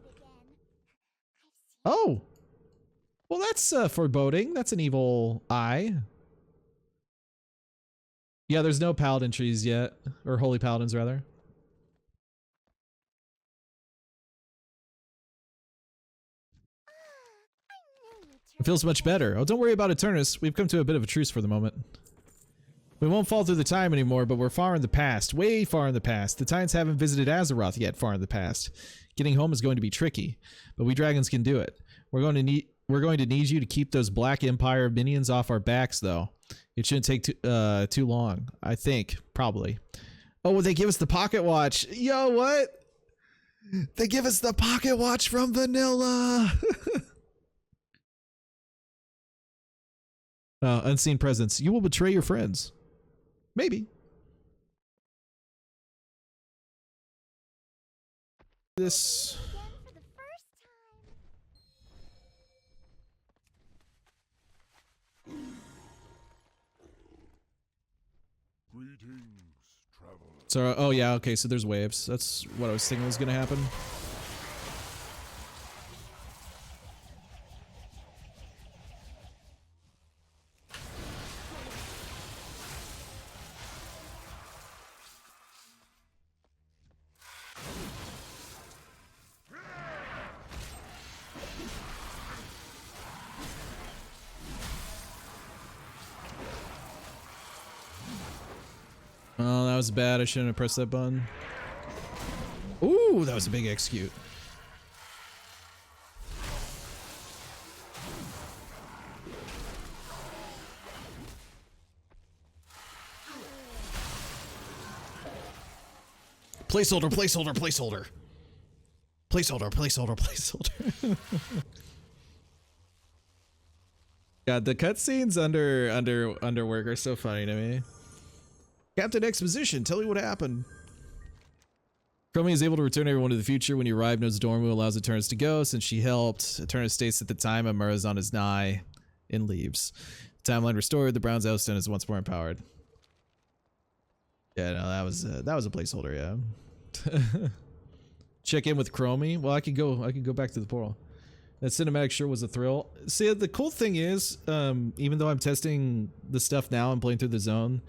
Oh! Well, that's foreboding. That's an evil eye. Yeah, there's no paladin trees yet. Or holy paladins, rather. It feels much better. Oh, don't worry about Eternus. We've come to a bit of a truce for the moment. We won't fall through the time anymore, but we're far in the past. Way far in the past. The Titans haven't visited Azeroth yet far in the past. Getting home is going to be tricky, but we dragons can do it. We're going to need you to keep those Black Empire minions off our backs, though. It shouldn't take too long, I think. Probably. Oh, well, they give us the pocket watch. Yo, what? They give us the pocket watch from vanilla. Unseen presence. You will betray your friends. Maybe. This. Greetings, traveler. So, oh yeah, okay, so there's waves. That's what I was thinking was gonna happen. Oh, that was bad. I shouldn't have pressed that button. Ooh, that was a big execute. Placeholder, placeholder, placeholder. Placeholder, placeholder, placeholder. God, the cutscenes under work are so funny to me. Captain Exposition, tell me what happened. Chromie is able to return everyone to the future. When you arrive, Nosdormu allows Eternus to go. Since she helped, Eternus states at the time Amura's on his nigh and leaves. Timeline restored. The Browns Elston is once more empowered. Yeah, no, that was a placeholder. Yeah. Check in with Chromie. Well, I could go back to the portal. That cinematic sure was a thrill. See, the cool thing is, even though I'm testing the stuff now and playing through the zone,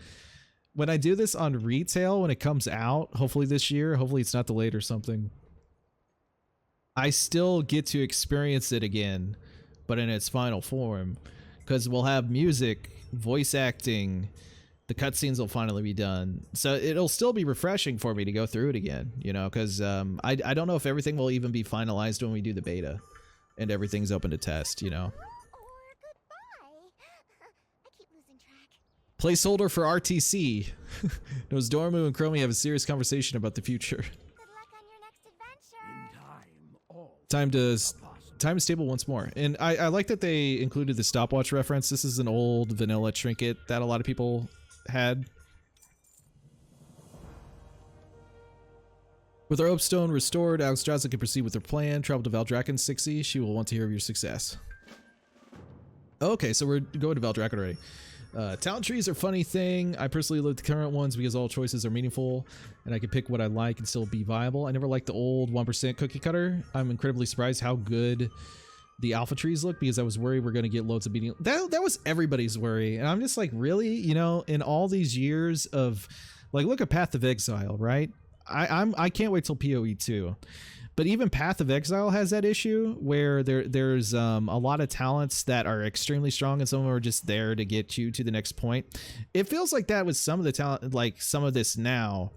when I do this on retail, when it comes out, hopefully this year, hopefully it's not delayed or something, I still get to experience it again, but in its final form, because we'll have music, voice acting, the cutscenes will finally be done. So it'll still be refreshing for me to go through it again, you know, because I don't know if everything will even be finalized when we do the beta and everything's open to test, you know. Placeholder for RTC. Nosdormu and Chromie have a serious conversation about the future. Good luck on your next adventure. In time, all Time is stable once more. And I like that they included the stopwatch reference. This is an old vanilla trinket that a lot of people had. With our Opestone restored, Alexstrasza can proceed with her plan. Travel to Thaldraszus. She will want to hear of your success. Okay, so we're going to Thaldraszus already. Talent trees are a funny thing. I personally love the current ones because all choices are meaningful and I can pick what I like and still be viable. I never liked the old 1% cookie cutter. I'm incredibly surprised how good the alpha trees look because I was worried we're going to get loads of beating. That was everybody's worry. And I'm just like, really? You know, in all these years of, like, look at Path of Exile, right? I can't wait till PoE 2. But even Path of Exile has that issue where there's a lot of talents that are extremely strong and some of them are just there to get you to the next point. It feels like that with some of the talent, like some of this now.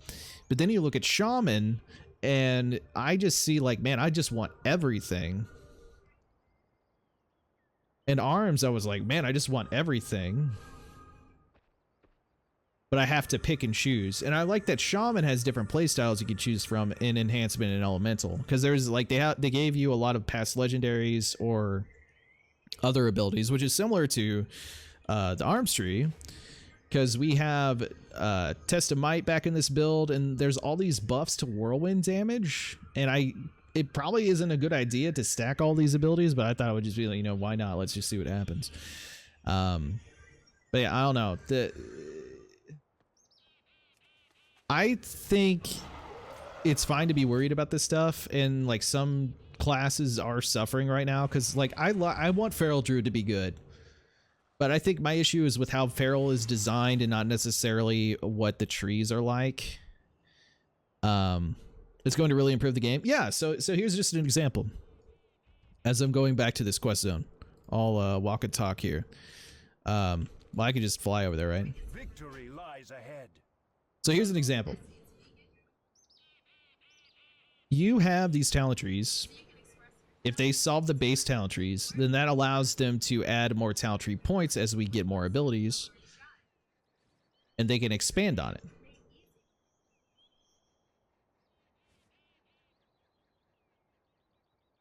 But then you look at Shaman and I just see like, man, I just want everything. And Arms, I was like, man, I just want everything. But I have to pick and choose. And I like that Shaman has different playstyles you can choose from in Enhancement and Elemental. Because there's like, they gave you a lot of past legendaries or other abilities, which is similar to the Arms tree. Because we have Test of Might back in this build, and there's all these buffs to whirlwind damage. And it probably isn't a good idea to stack all these abilities, but I thought it would just be like, you know, why not? Let's just see what happens. But yeah, I don't know. I think it's fine to be worried about this stuff, and like some classes are suffering right now because like I want Feral Druid to be good, but I think my issue is with how Feral is designed and not necessarily what the trees are like. It's going to really improve the game. Yeah, so here's just an example. As I'm going back to this quest zone, I'll walk and talk here. Well, I could just fly over there, right? Victory lies ahead. So here's an example. You have these talent trees. If they solve the base talent trees, then that allows them to add more talent tree points as we get more abilities. And they can expand on it.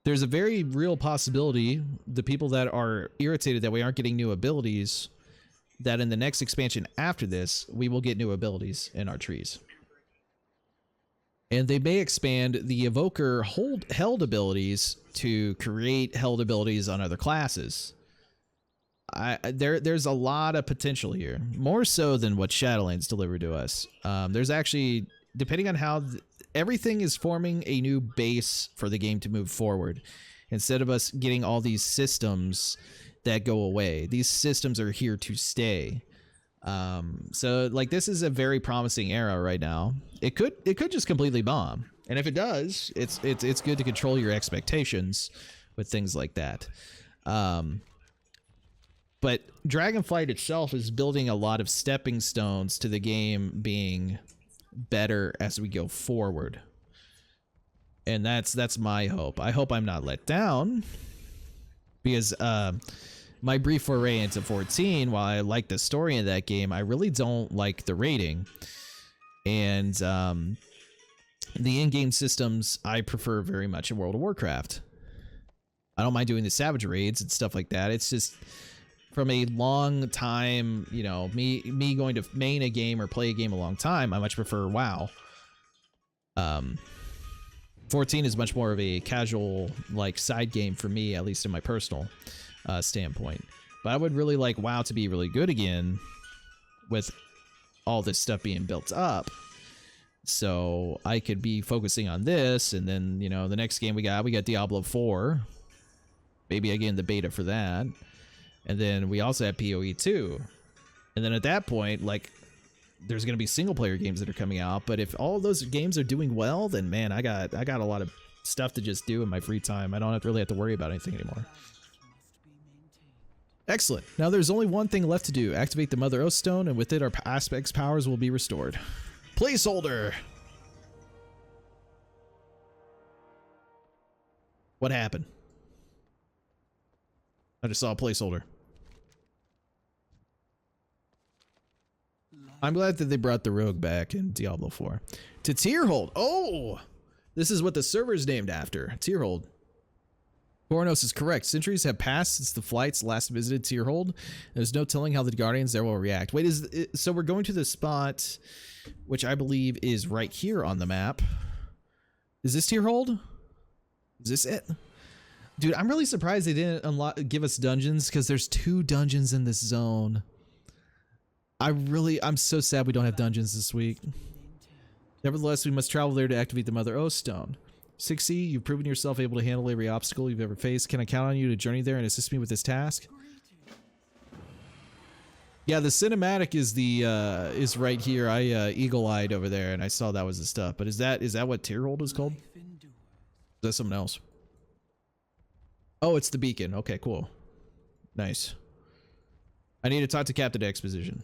There's a very real possibility the people that are irritated that we aren't getting new abilities, that in the next expansion after this, we will get new abilities in our trees. And they may expand the Evoker held abilities to create held abilities on other classes. There's a lot of potential here, more so than what Shadowlands delivered to us. There's actually, depending on how everything is forming a new base for the game to move forward, instead of us getting all these systems that go away. These systems are here to stay. So like this is a very promising era right now. It could just completely bomb. And if it does, it's good to control your expectations with things like that. But Dragonflight itself is building a lot of stepping stones to the game being better as we go forward. And that's my hope. I hope I'm not let down, because my brief foray into 14, while I like the story in that game, I really don't like the rating. And the in-game systems I prefer very much in World of Warcraft. I don't mind doing the Savage raids and stuff like that. It's just from a long time, you know, me going to main a game or play a game a long time, I much prefer WoW. 14 is much more of a casual, like, side game for me, at least in my personal standpoint. But I would really like WoW to be really good again with all this stuff being built up, so I could be focusing on this. And then, you know, the next game we got Diablo 4. Maybe again the beta for that. And then we also have PoE 2. And then at that point, like, there's going to be single player games that are coming out. But if all those games are doing well, then man, I got a lot of stuff to just do in my free time. I don't really have to worry about anything anymore. Excellent. Now there's only one thing left to do. Activate the Mother Oath Stone, and with it our aspects powers will be restored. Placeholder! What happened? I just saw a placeholder. I'm glad that they brought the rogue back in Diablo 4. To Tierhold. Oh! This is what the server's named after. Tierhold. Coronos is correct. Centuries have passed since the flights last visited Tierhold. There's no telling how the Guardians there will react. Wait, so we're going to the spot, which I believe is right here on the map. Is this Tierhold? Is this it? Dude, I'm really surprised they didn't give us dungeons, because there's 2 dungeons in this zone. I'm so sad we don't have dungeons this week. Nevertheless, we must travel there to activate the Mother Oath Stone. Sixy, you've proven yourself able to handle every obstacle you've ever faced. Can I count on you to journey there and assist me with this task? Yeah, the cinematic is right here. I eagle-eyed over there and I saw that was the stuff. But is that what Tyrhold is called? Is that something else? Oh, it's the beacon. Okay, cool. Nice. I need to talk to Captain Exposition.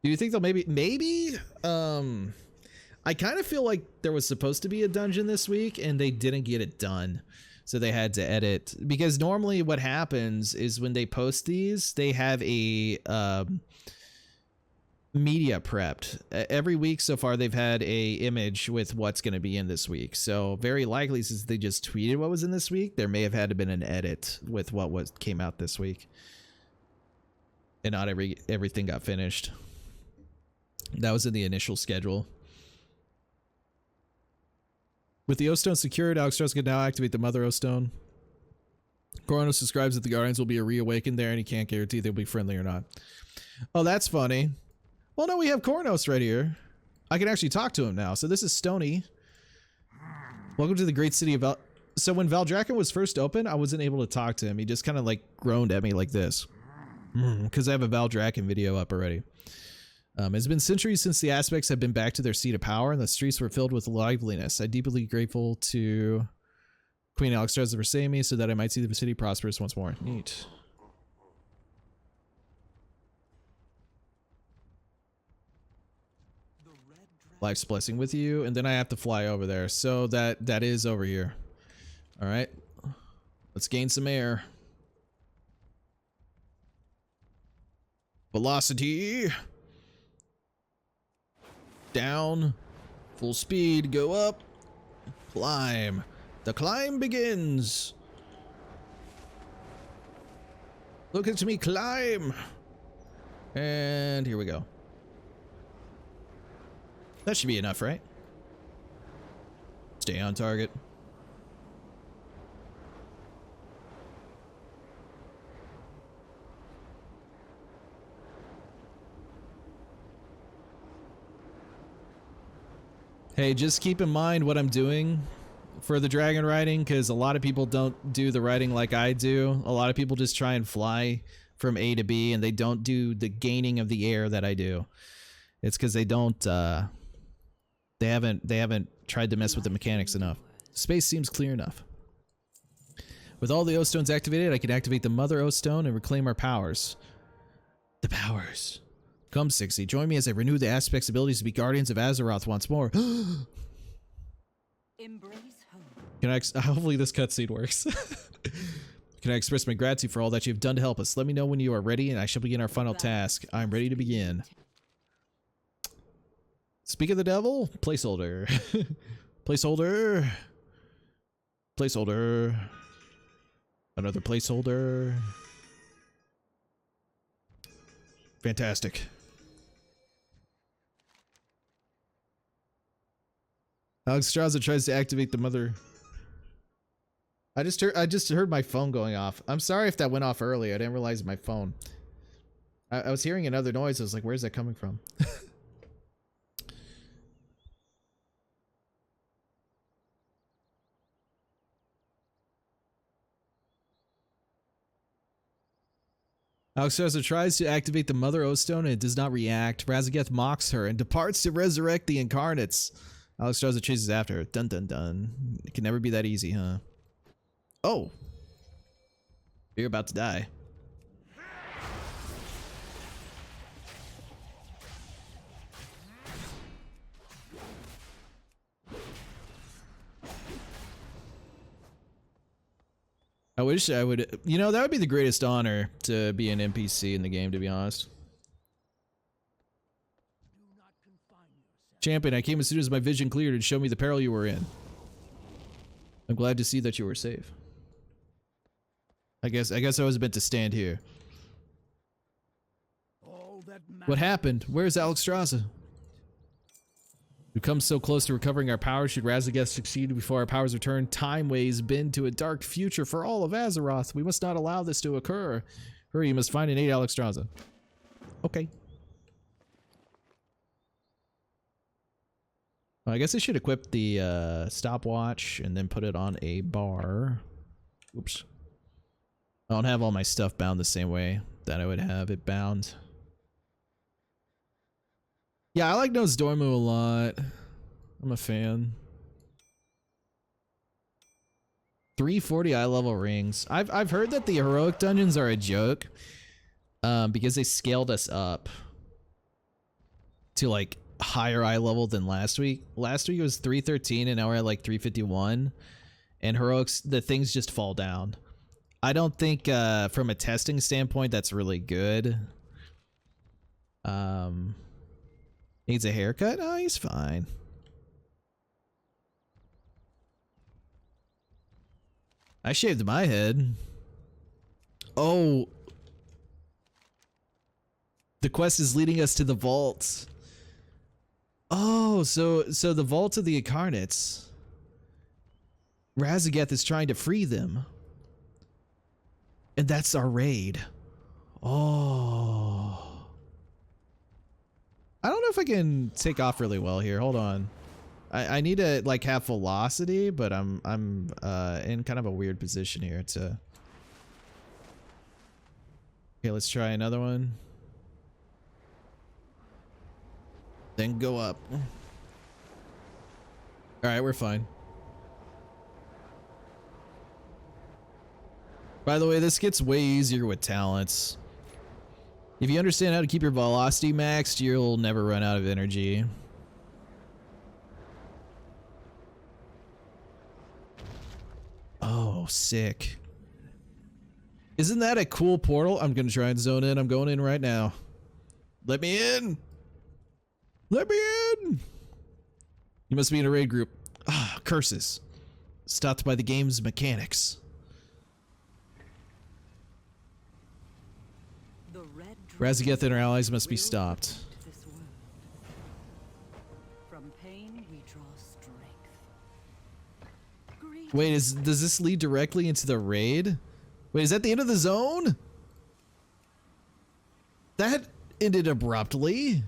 Do you think they'll maybe I kind of feel like there was supposed to be a dungeon this week and they didn't get it done. So they had to edit, because normally what happens is when they post these, they have a media prepped. Every week so far they've had a image with what's going to be in this week. So very likely, since they just tweeted what was in this week, there may have had to been an edit with what came out this week. And not everything got finished. That was in the initial schedule. With the Oath Stone secured, Alexstrasza can now activate the Mother Oath Stone. Coronos describes that the Guardians will be reawakened there, and he can't guarantee they'll be friendly or not. Oh, that's funny. Well, no, we have Coronos right here. I can actually talk to him now. So this is Stony. Welcome to the great city of So when Valdrakken was first open, I wasn't able to talk to him. He just kind of like groaned at me like this. Because I have a Valdrakken video up already. It's been centuries since the aspects have been back to their seat of power and the streets were filled with liveliness. I'm deeply grateful to Queen Alexstrasza for saving me so that I might see the city prosperous once more. Neat. Life's blessing with you, and then I have to fly over there. So that is over here. All right. Let's gain some air. Velocity. Down, full speed, go up, climb. The climb begins. Look at me climb. And here we go. That should be enough, right? Stay on target. Hey, just keep in mind what I'm doing for the dragon riding, because a lot of people don't do the riding like I do. A lot of people just try and fly from A to B, and they don't do the gaining of the air that I do. It's because they don't, they haven't tried to mess with the mechanics enough. Space seems clear enough. With all the Oath Stones activated, I can activate the Mother Oath Stone and reclaim our powers. The powers. Come, Sixy, join me as I renew the aspect's abilities to be guardians of Azeroth once more. Embrace home. Can I? Hopefully this cutscene works. Can I express my gratitude for all that you've done to help us? Let me know when you are ready, and I shall begin our final task. I'm ready to begin. Speak of the devil, placeholder, placeholder, placeholder, another placeholder. Fantastic. Alexstrasza tries to activate the mother. I just heard my phone going off. I'm sorry if that went off early. I didn't realize my phone. I was hearing another noise. I was like, where's that coming from? Alexstrasza tries to activate the Mother Oath Stone and it does not react. Razageth mocks her and departs to resurrect the incarnates. Alexstrasza chases after her. Dun dun dun. It can never be that easy, huh? Oh. You're about to die. I wish I would, you know, that would be the greatest honor to be an NPC in the game, to be honest. Champion, I came as soon as my vision cleared and showed me the peril you were in. I'm glad to see that you were safe. I guess I was meant to stand here. What happened? Where's Alexstrasza? We've come so close to recovering our powers. Should Razageth succeed before our powers return, time ways bend to a dark future for all of Azeroth. We must not allow this to occur. Hurry, you must find and aid Alexstrasza. Okay. Well, I guess I should equip the stopwatch and then put it on a bar. Oops. I don't have all my stuff bound the same way that I would have it bound. Yeah, I like Nose Dormu a lot. I'm a fan. 340 eye level rings. I've heard that the heroic dungeons are a joke, because they scaled us up to like higher eye level than last week. Last week it was 313 and now we're at like 351. And heroics, the things just fall down. I don't think from a testing standpoint that's really good. Needs a haircut? Oh, he's fine. I shaved my head. Oh. The quest is leading us to the vault. Oh, so the vault of the incarnates. Razageth is trying to free them. And that's our raid. Oh. I don't know if I can take off really well here. Hold on. I need to like have velocity, but I'm in kind of a weird position here to. Okay, let's try another one. Then go up. All right, we're fine. By the way, this gets way easier with talents. If you understand how to keep your velocity maxed, you'll never run out of energy. Oh, sick. Isn't that a cool portal? I'm gonna try and zone in. I'm going in right now. Let me in! Let me in! You must be in a raid group. Ah, curses. Stopped by the game's mechanics. Razageth and her allies must be stopped. From pain we draw strength. Wait, does this lead directly into the raid? Wait, is that the end of the zone? That ended abruptly.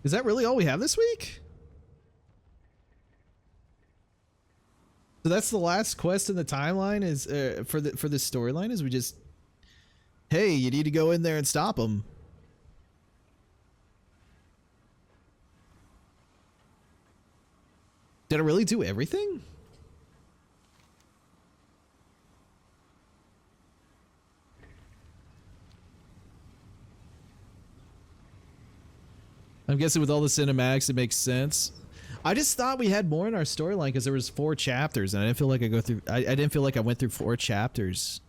Is that really all we have this week? So that's the last quest in the timeline is for the storyline is we just, hey, you need to go in there and stop them. Did I really do everything? I'm guessing with all the cinematics it makes sense. I just thought we had more in our storyline because there was 4 chapters and I didn't feel like I didn't feel like I went through 4 chapters